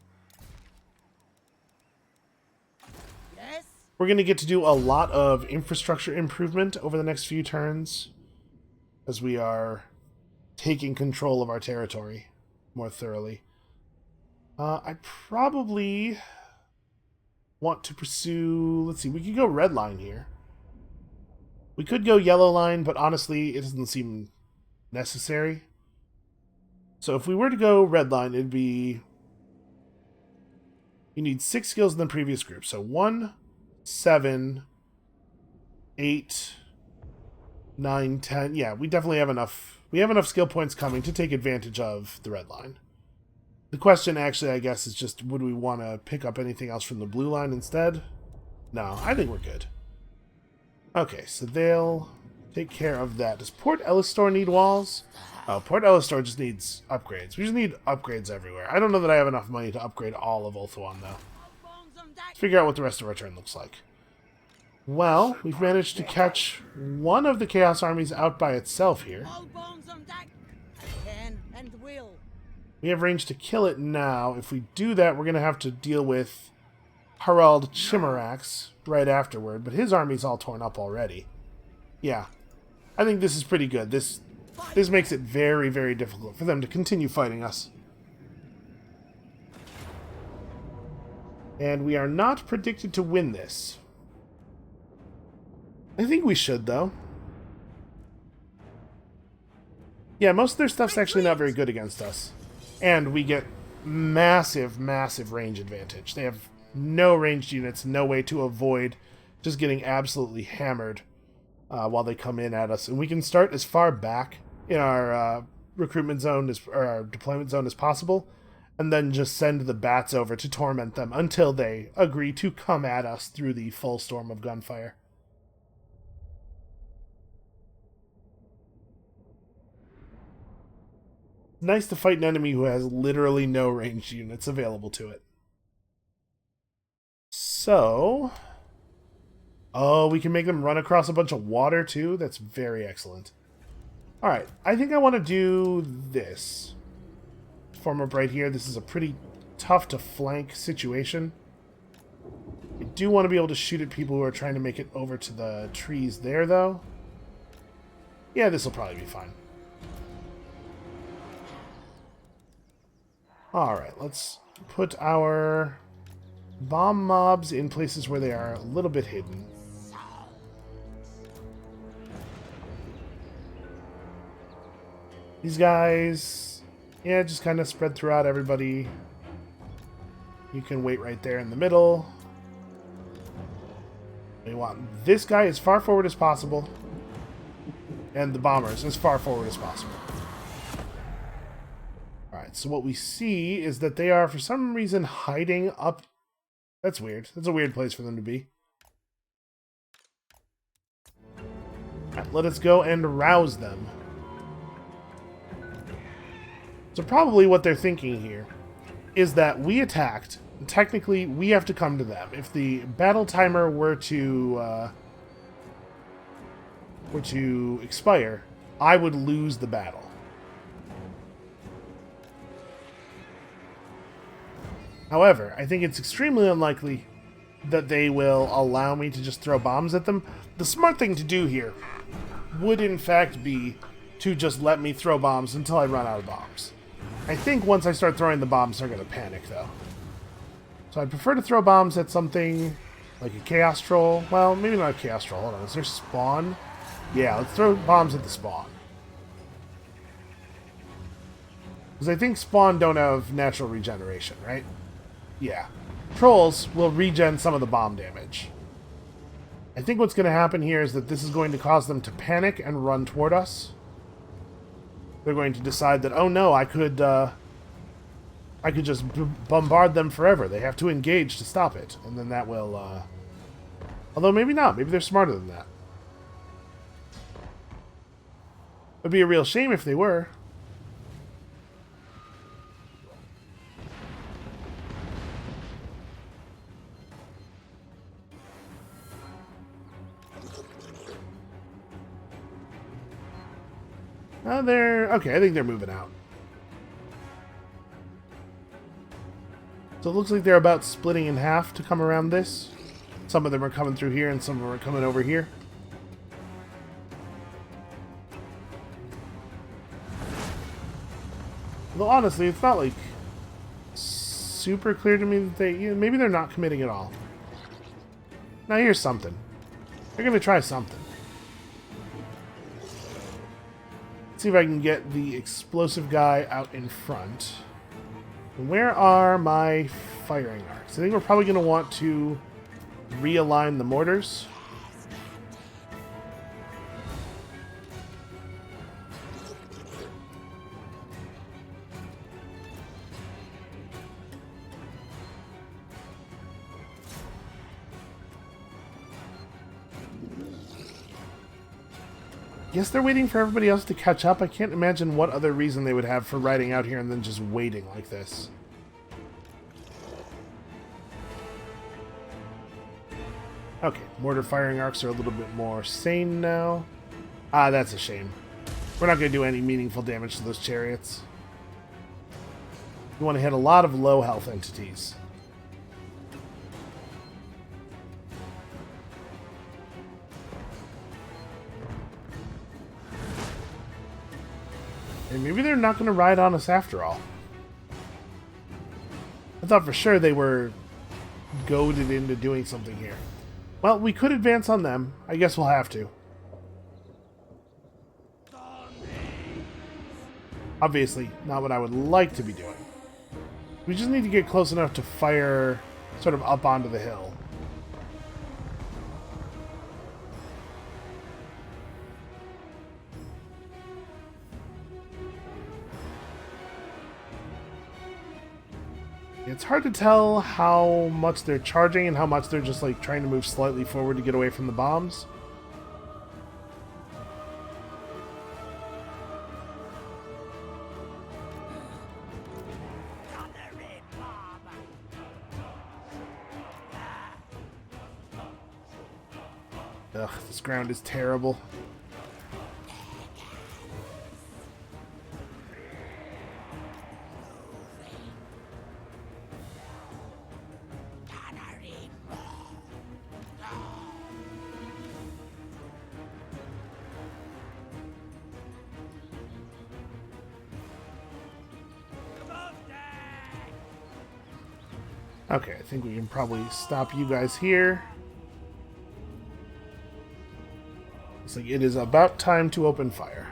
Yes? We're going to get to do a lot of infrastructure improvement over the next few turns as we are taking control of our territory more thoroughly. I probably want to pursue... Let's see, we could go red line here. We could go yellow line, but honestly, it doesn't seem necessary. So if we were to go red line, it'd be... You need 6 skills in the previous group. So 1, 7, 8, 9, 10. Yeah, we definitely have enough. We have enough skill points coming to take advantage of the red line. The question, actually, I guess, is just, would we want to pick up anything else from the blue line instead? No, I think we're good. Okay, so they'll take care of that. Does Port Ellistor need walls? Oh, Port Ellistor just needs upgrades. We just need upgrades everywhere. I don't know that I have enough money to upgrade all of Ulthuan, though. Let's figure out what the rest of our turn looks like. Well, we've managed to catch one of the Chaos armies out by itself here. We have range to kill it now. If we do that, we're going to have to deal with Harald Chimerax right afterward, but his army's all torn up already. Yeah, I think this is pretty good. This makes it very, very difficult for them to continue fighting us. And we are not predicted to win this. I think we should, though. Yeah, most of their stuff's actually not very good against us. And we get massive, massive range advantage. They have no ranged units, no way to avoid just getting absolutely hammered while they come in at us. And we can start as far back in our recruitment zone, or our deployment zone as possible, and then just send the bats over to torment them until they agree to come at us through the full storm of gunfire. Nice to fight an enemy who has literally no ranged units available to it. So... Oh, we can make them run across a bunch of water, too? That's very excellent. Alright, I think I want to do this. Form up right here. This is a pretty tough-to-flank situation. I do want to be able to shoot at people who are trying to make it over to the trees there, though. Yeah, this will probably be fine. Alright, let's put our bomb mobs in places where they are a little bit hidden. These guys, yeah, just kind of spread throughout everybody. You can wait right there in the middle. We want this guy as far forward as possible, and the bombers as far forward as possible. Alright, so what we see is that they are, for some reason, hiding up. That's weird. That's a weird place for them to be. Alright, let us go and rouse them. So probably what they're thinking here is that we attacked, and technically we have to come to them. If the battle timer were to expire, I would lose the battle. However, I think it's extremely unlikely that they will allow me to just throw bombs at them. The smart thing to do here would in fact be to just let me throw bombs until I run out of bombs. I think once I start throwing the bombs, they're going to panic, though. So I'd prefer to throw bombs at something like a Chaos Troll. Well, maybe not a Chaos Troll. Hold on, is there spawn? Yeah, let's throw bombs at the spawn. Because I think spawn don't have natural regeneration, right? Yeah. Trolls will regen some of the bomb damage. I think what's going to happen here is that this is going to cause them to panic and run toward us. They're going to decide that, oh no, I could just bombard them forever. They have to engage to stop it. And then that will, although maybe not. Maybe they're smarter than that. It'd be a real shame if they were. They're... Okay, I think they're moving out. So it looks like they're about splitting in half to come around this. Some of them are coming through here and some of them are coming over here. Though honestly, it's not like super clear to me that they... maybe they're not committing at all. Now here's something. They're going to try something. See if I can get the explosive guy out in front. Where are my firing arcs? I think we're probably going to want to realign the mortars. Guess they're waiting for everybody else to catch up. I can't imagine what other reason they would have for riding out here and then just waiting like this. Okay, mortar firing arcs are a little bit more sane now. Ah, that's a shame. We're not going to do any meaningful damage to those chariots. We want to hit a lot of low health entities. And maybe they're not going to ride on us after all. I thought for sure they were goaded into doing something here. Well, we could advance on them. I guess we'll have to. Obviously, not what I would like to be doing. We just need to get close enough to fire sort of up onto the hill. It's hard to tell how much they're charging and how much they're just like trying to move slightly forward to get away from the bombs. Ugh, this ground is terrible. Okay, I think we can probably stop you guys here. Looks like it is about time to open fire.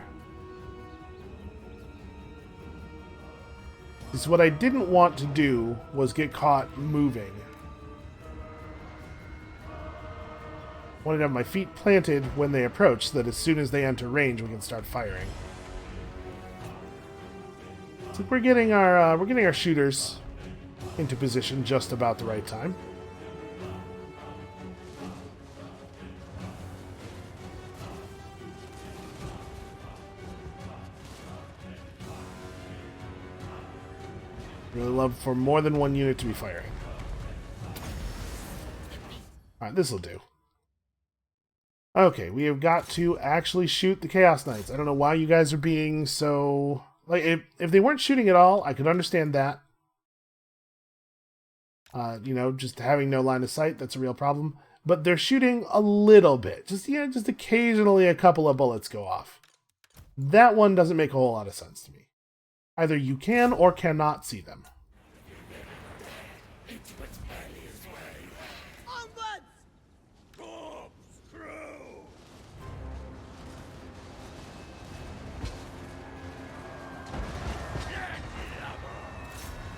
Because what I didn't want to do was get caught moving. wanted to have my feet planted when they approach, so that as soon as they enter range, we can start firing. So we're getting our shooters into position just about the right time. Really love for more than one unit to be firing. Alright, this'll do. Okay, we have got to actually shoot the Chaos Knights. I don't know why you guys are being so... Like, if they weren't shooting at all, I could understand that. You know, just having no line of sight, that's a real problem. But they're shooting a little bit. Just occasionally a couple of bullets go off. That one doesn't make a whole lot of sense to me. Either you can or cannot see them.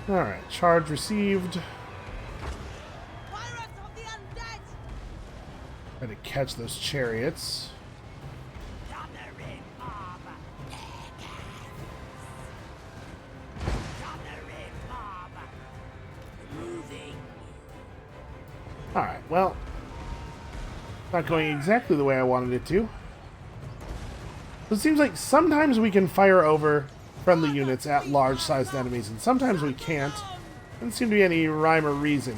Alright, charge received. Try to catch those chariots. Alright, well, not going exactly the way I wanted it to. So it seems like sometimes we can fire over friendly units at large-sized enemies, and sometimes we can't. Doesn't seem to be any rhyme or reason.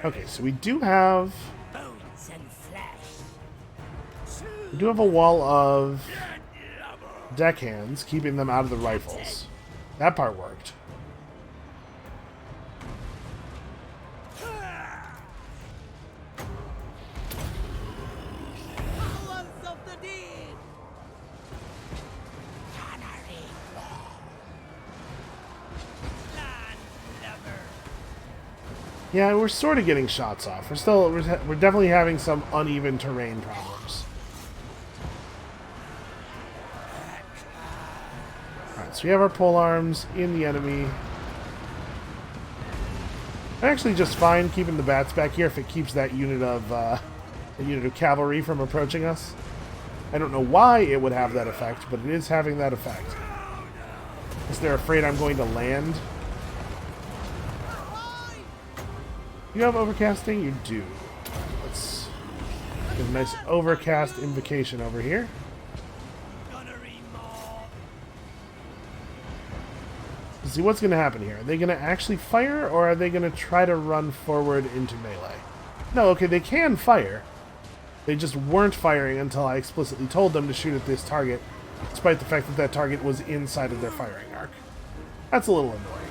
Okay, so we do have a wall of deckhands keeping them out of the rifles. That part worked. Yeah, we're sort of getting shots off. We're definitely having some uneven terrain problems. Alright, so we have our polearms in the enemy. I'm actually just fine keeping the bats back here if it keeps that unit of cavalry from approaching us. I don't know why it would have that effect, but it is having that effect. Is they're afraid I'm going to land? You have overcasting? You do. Let's get a nice overcast invocation over here. Let's see what's going to happen here. Are they going to actually fire, or are they going to try to run forward into melee? No, okay, they can fire. They just weren't firing until I explicitly told them to shoot at this target, despite the fact that that target was inside of their firing arc. That's a little annoying.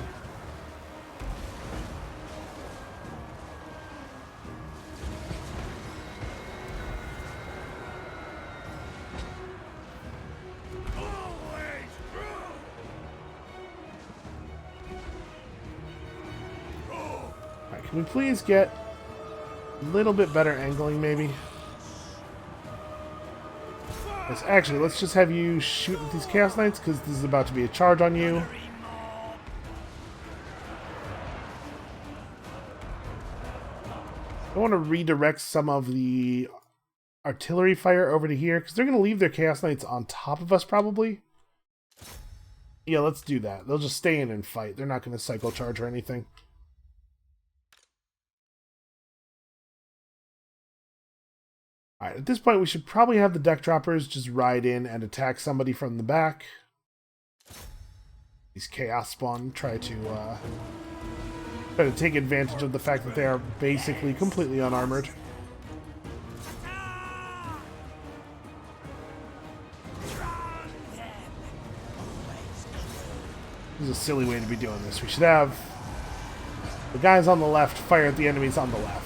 Can we please get a little bit better angling, maybe? Yes, actually, let's just have you shoot at these Chaos Knights, because this is about to be a charge on you. I want to redirect some of the artillery fire over to here, because they're going to leave their Chaos Knights on top of us, probably. Yeah, let's do that. They'll just stay in and fight. They're not going to cycle charge or anything. Alright, at this point we should probably have the deck droppers just ride in and attack somebody from the back. These Chaos Spawn try to take advantage of the fact that they are basically completely unarmored. This is a silly way to be doing this. We should have the guys on the left fire at the enemies on the left.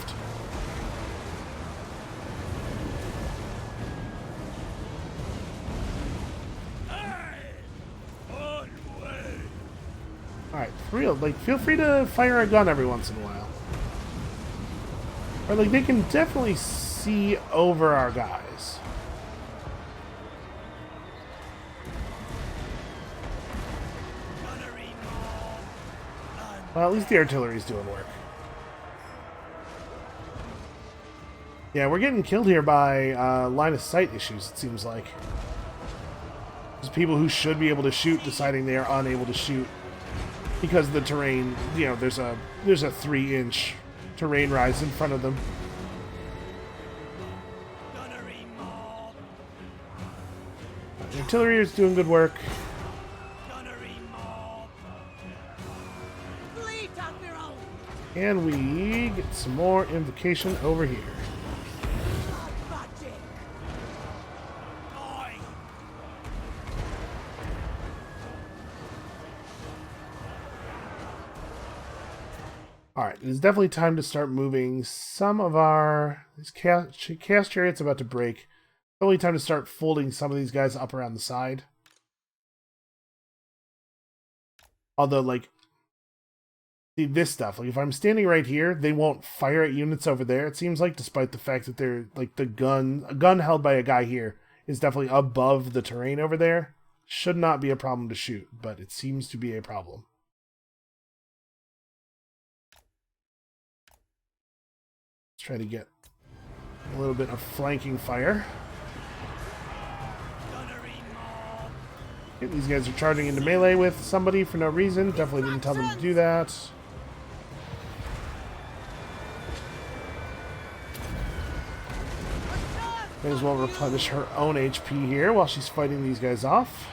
Alright, for real, like, feel free to fire a gun every once in a while. Or, like, they can definitely see over our guys. Well, at least the artillery's doing work. Yeah, we're getting killed here by line of sight issues, it seems like. There's people who should be able to shoot deciding they are unable to shoot because the terrain, you know, there's a 3-inch terrain rise in front of them. The artillery is doing good work. And we get some more invocation over here. Alright, it is definitely time to start moving some of our... This chaos chariot's about to break. Only time to start folding some of these guys up around the side. Although, like... See, this stuff, like, if I'm standing right here, they won't fire at units over there, it seems like, despite the fact that they're, like, a gun held by a guy here is definitely above the terrain over there. Should not be a problem to shoot, but it seems to be a problem. Let's try to get a little bit of flanking fire. Okay, these guys are charging into melee with somebody for no reason. Definitely didn't tell them to do that. May as well replenish her own HP here while she's fighting these guys off.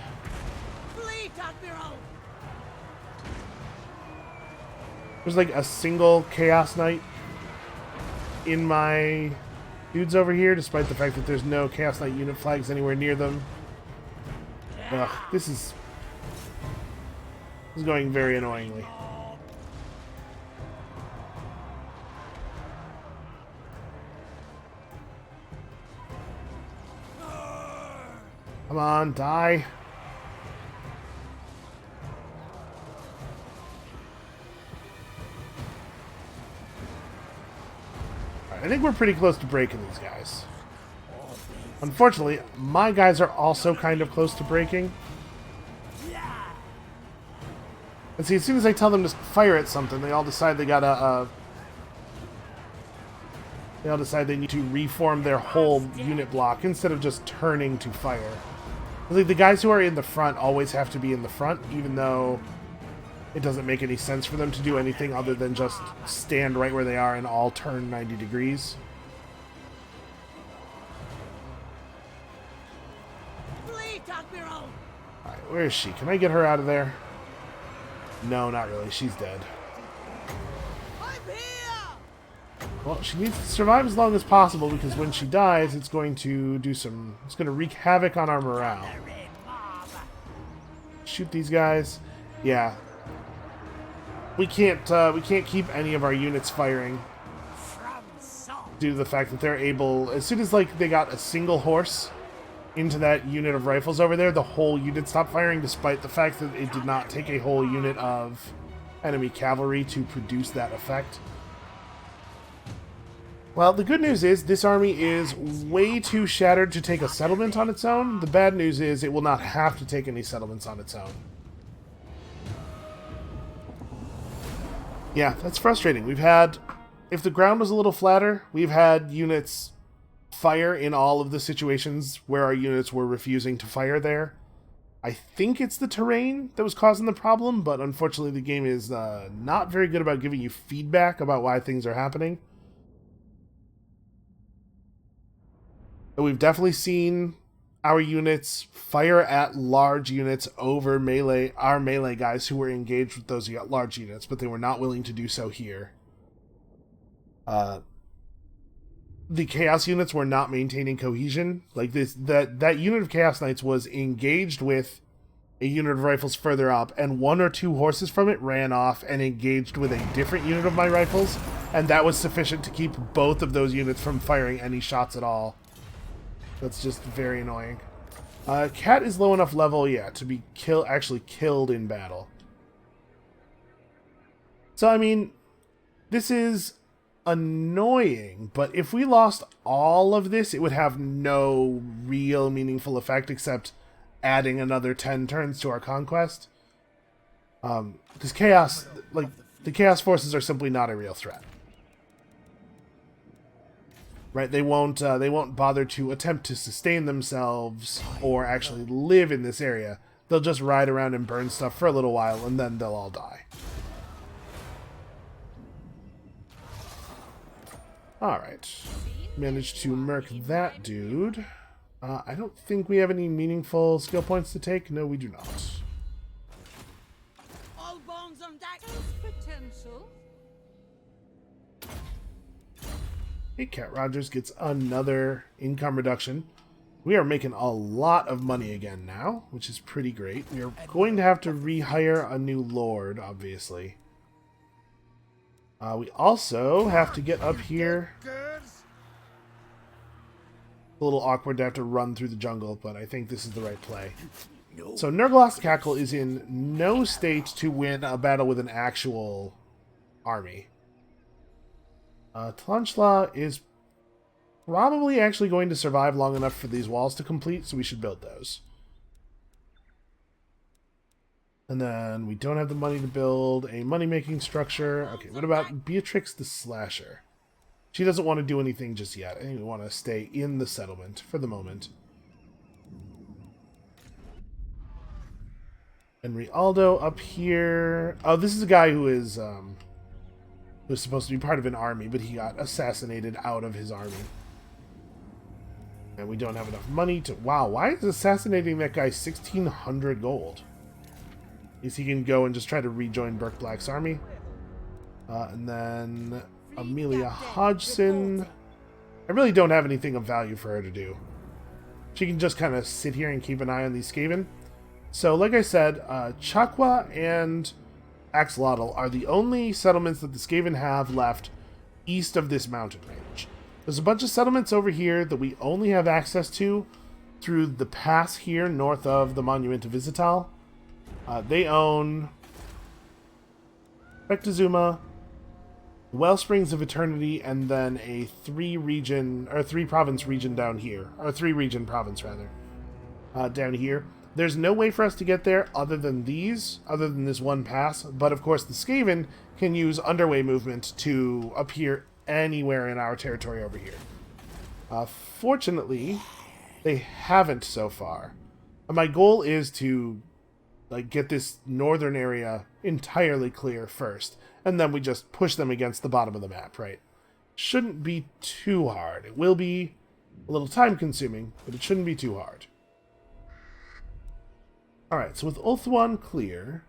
There's like a single Chaos Knight in my dudes over here, despite the fact that there's no Chaos Knight unit flags anywhere near them. Ugh, this is going very annoyingly. Come on, die. Right, I think we're pretty close to breaking these guys. Unfortunately, my guys are also kind of close to breaking. And see, as soon as I tell them to fire at something, they all decide they gotta, they all decide they need to reform their whole unit block instead of just turning to fire. Like, the guys who are in the front always have to be in the front, even though it doesn't make any sense for them to do anything other than just stand right where they are and all turn 90 degrees. Alright, where is she? Can I get her out of there? No, not really. She's dead. Well, she needs to survive as long as possible, because when she dies, it's going to do some... It's going to wreak havoc on our morale. Shoot these guys. Yeah. We can't keep any of our units firing due to the fact that they're able... As soon as, like, they got a single horse into that unit of rifles over there, the whole unit stopped firing, despite the fact that it did not take a whole unit of enemy cavalry to produce that effect. Well, the good news is this army is way too shattered to take a settlement on its own. The bad news is it will not have to take any settlements on its own. Yeah, that's frustrating. We've had, if the ground was a little flatter, we've had units fire in all of the situations where our units were refusing to fire there. I think it's the terrain that was causing the problem, but unfortunately the game is not very good about giving you feedback about why things are happening. But we've definitely seen our units fire at large units over melee, our melee guys who were engaged with those large units, but they were not willing to do so here. The Chaos units were not maintaining cohesion. Like that unit of Chaos Knights was engaged with a unit of rifles further up, and one or two horses from it ran off and engaged with a different unit of my rifles, and that was sufficient to keep both of those units from firing any shots at all. That's just very annoying. Cat is low enough level, yeah, to be actually killed in battle. So, I mean, this is annoying, but if we lost all of this, it would have no real meaningful effect except adding another 10 turns to our conquest. Because chaos, like, the chaos forces are simply not a real threat. Right? They won't bother to attempt to sustain themselves or actually live in this area. They'll just ride around and burn stuff for a little while, and then they'll all die. Alright. Managed to murk that dude. I don't think we have any meaningful skill points to take. No, we do not. All bones on deck. Potential. Hey, Cat Rogers gets another income reduction. We are making a lot of money again now, which is pretty great. We are going to have to rehire a new lord, obviously. We also have to get up here. A little awkward to have to run through the jungle, but I think this is the right play. So Nurgloth's Cackle is in no state to win a battle with an actual army. Talanchla is probably actually going to survive long enough for these walls to complete, so we should build those. And then we don't have the money to build a money-making structure. Okay, what about Beatrix the Slasher? She doesn't want to do anything just yet. I think we want to stay in the settlement for the moment. And Rialdo up here. Oh, this is a guy who is supposed to be part of an army, but he got assassinated out of his army. And we don't have enough money to... Wow, why is assassinating that guy 1,600 gold? Is he can go and just try to rejoin Burke Black's army? And then Amelia Hodgson. I really don't have anything of value for her to do. She can just kind of sit here and keep an eye on these Skaven. So, like I said, Chakwa and Axolotl are the only settlements that the Skaven have left east of this mountain range. There's a bunch of settlements over here that we only have access to through the pass here north of the Monument of Visital. They own Pectazuma, Wellsprings of Eternity, and then a 3-province region down here. Or 3-region province, rather. Down here. There's no way for us to get there other than this one pass. But, of course, the Skaven can use underway movement to appear anywhere in our territory over here. Fortunately, they haven't so far. My goal is to get this northern area entirely clear first, and then we just push them against the bottom of the map, right? Shouldn't be too hard. It will be a little time-consuming, but it shouldn't be too hard. Alright, so with Ulthuan clear...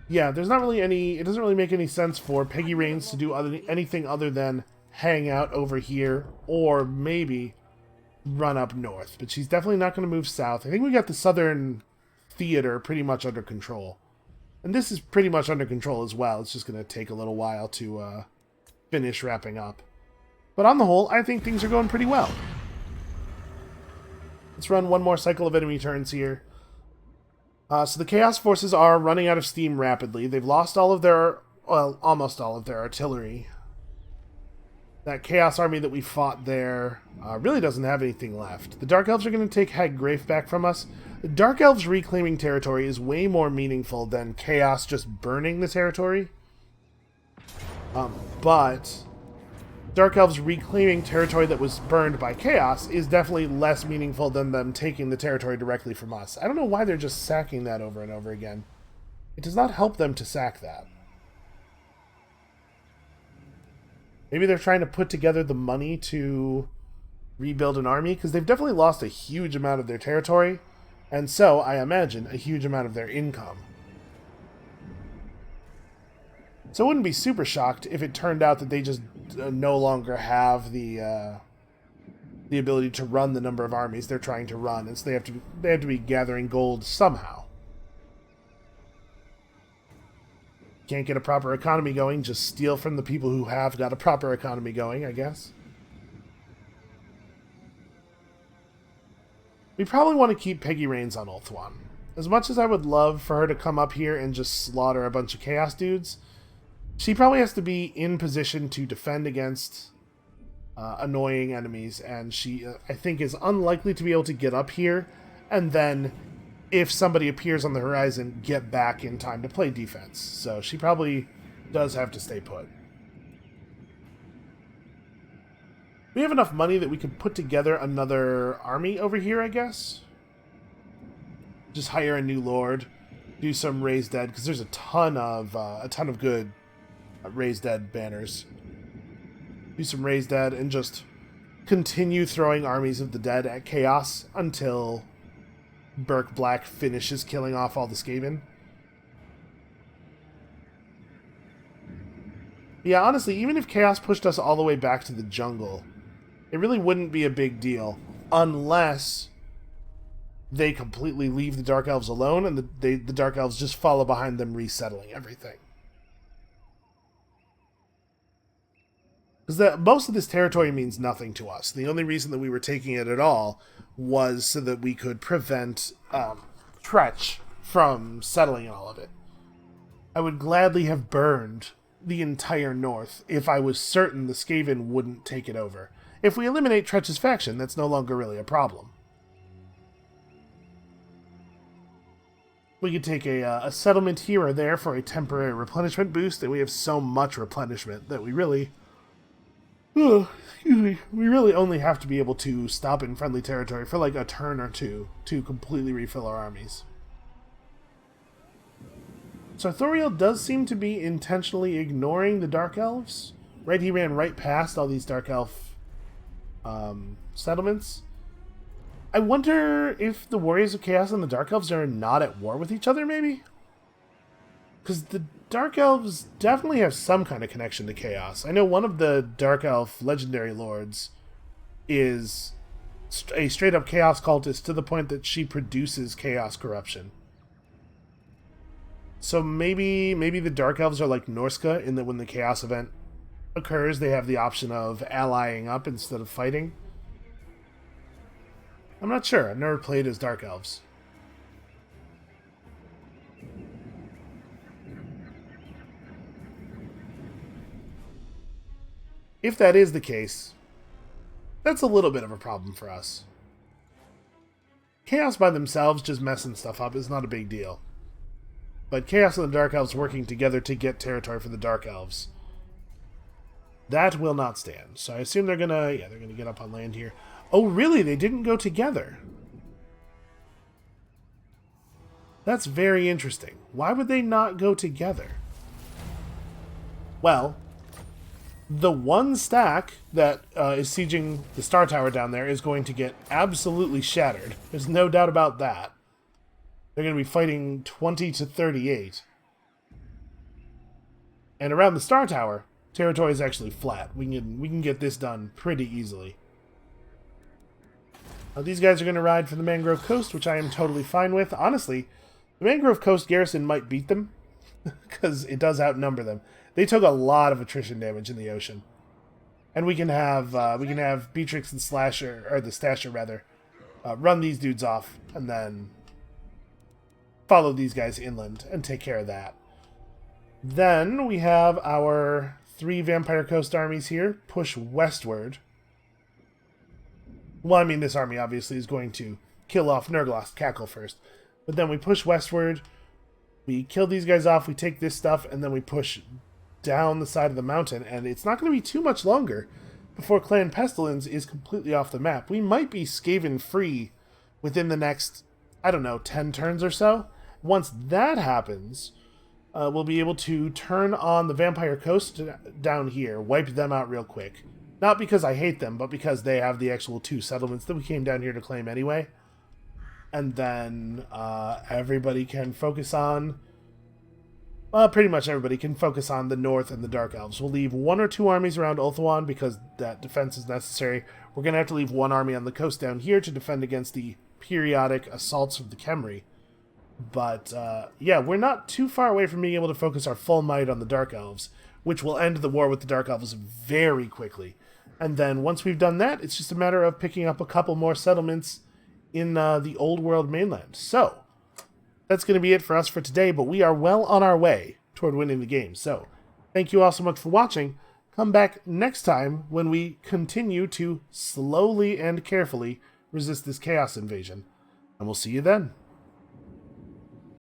Yeah, there's not really any... It doesn't really make any sense for Peggy Rains to do anything other than hang out over here, or maybe run up north. But she's definitely not going to move south. I think we got the southern theater pretty much under control. And this is pretty much under control as well. It's just going to take a little while to finish wrapping up. But on the whole, I think things are going pretty well. Let's run one more cycle of enemy turns here. So the Chaos Forces are running out of steam rapidly. They've lost all of their... well, almost all of their artillery. That Chaos Army that we fought there really doesn't have anything left. The Dark Elves are going to take Hag Grafe back from us. The Dark Elves reclaiming territory is way more meaningful than Chaos just burning the territory. But Dark Elves reclaiming territory that was burned by Chaos is definitely less meaningful than them taking the territory directly from us. I don't know why they're just sacking that over and over again. It does not help them to sack that. Maybe they're trying to put together the money to rebuild an army, because they've definitely lost a huge amount of their territory, and so, I imagine, a huge amount of their income. So I wouldn't be super shocked if it turned out that they just no longer have the ability to run the number of armies they're trying to run, and so they have to be gathering gold somehow. Can't get a proper economy going, just steal from the people who have got a proper economy going, I guess. We probably want to keep Peggy Rains on Ulthuan. As much as I would love for her to come up here and just slaughter a bunch of Chaos dudes, She probably has to be in position to defend against annoying enemies, and she, I think, is unlikely to be able to get up here, and then, if somebody appears on the horizon, get back in time to play defense. So she probably does have to stay put. We have enough money that we could put together another army over here, I guess. Just hire a new lord, do some raised dead, because there's a ton of good raised dead banners. Do some raised dead and just continue throwing armies of the dead at chaos until Burke Black finishes killing off all the Skaven. Yeah, honestly, even if chaos pushed us all the way back to the jungle, it really wouldn't be a big deal unless they completely leave the Dark Elves alone and the Dark Elves just follow behind them, resettling everything. Because most of this territory means nothing to us. The only reason that we were taking it at all was so that we could prevent Tretch from settling all of it. I would gladly have burned the entire north if I was certain the Skaven wouldn't take it over. If we eliminate Tretch's faction, that's no longer really a problem. We could take a settlement here or there for a temporary replenishment boost, and we have so much replenishment that we really... we really only have to be able to stop in friendly territory for like a turn or two to completely refill our armies. Sarthoriel does seem to be intentionally ignoring the Dark Elves. Right, he ran right past all these Dark Elf settlements. I wonder if the Warriors of Chaos and the Dark Elves are not at war with each other, maybe? Because the Dark Elves definitely have some kind of connection to Chaos. I know one of the Dark Elf legendary lords is a straight-up Chaos cultist to the point that she produces Chaos corruption. So maybe the Dark Elves are like Norska in that when the Chaos event occurs, they have the option of allying up instead of fighting. I'm not sure. I've never played as Dark Elves. If that is the case, that's a little bit of a problem for us. Chaos by themselves just messing stuff up is not a big deal. But Chaos and the Dark Elves working together to get territory for the Dark Elves, that will not stand. So I assume they're gonna get up on land here. Oh, really? They didn't go together? That's very interesting. Why would they not go together? Well, the one stack that is sieging the Star Tower down there is going to get absolutely shattered. There's no doubt about that. They're going to be fighting 20 to 38. And around the Star Tower, territory is actually flat. We can get this done pretty easily. These guys are going to ride for the Mangrove Coast, which I am totally fine with. Honestly, the Mangrove Coast garrison might beat them, because it does outnumber them. They took a lot of attrition damage in the ocean. And we can have Beatrix and Slasher, or the Stasher rather, run these dudes off, and then follow these guys inland and take care of that. Then we have our 3 Vampire Coast armies here push westward. Well, I mean, this army obviously is going to kill off Nurglost Cackle first. But then we push westward, we kill these guys off, we take this stuff, and then we push down the side of the mountain. And it's not going to be too much longer before Clan Pestilence is completely off the map. We might be Skaven free within the next, I don't know, 10 turns or so. Once that happens, we'll be able to turn on the Vampire Coast down here, wipe them out real quick. Not because I hate them, but because they have the actual 2 settlements that we came down here to claim anyway. And then everybody can focus on... Well, pretty much everybody can focus on the North and the Dark Elves. We'll leave 1 or 2 armies around Ulthuan because that defense is necessary. We're going to have to leave 1 army on the coast down here to defend against the periodic assaults of the Khemri. But, yeah, we're not too far away from being able to focus our full might on the Dark Elves, which will end the war with the Dark Elves very quickly. And then once we've done that, it's just a matter of picking up a couple more settlements in the Old World mainland. So, that's going to be it for us for today, but we are well on our way toward winning the game. So, Thank you all so much for watching. Come back next time when we continue to slowly and carefully resist this chaos invasion. And we'll see you then.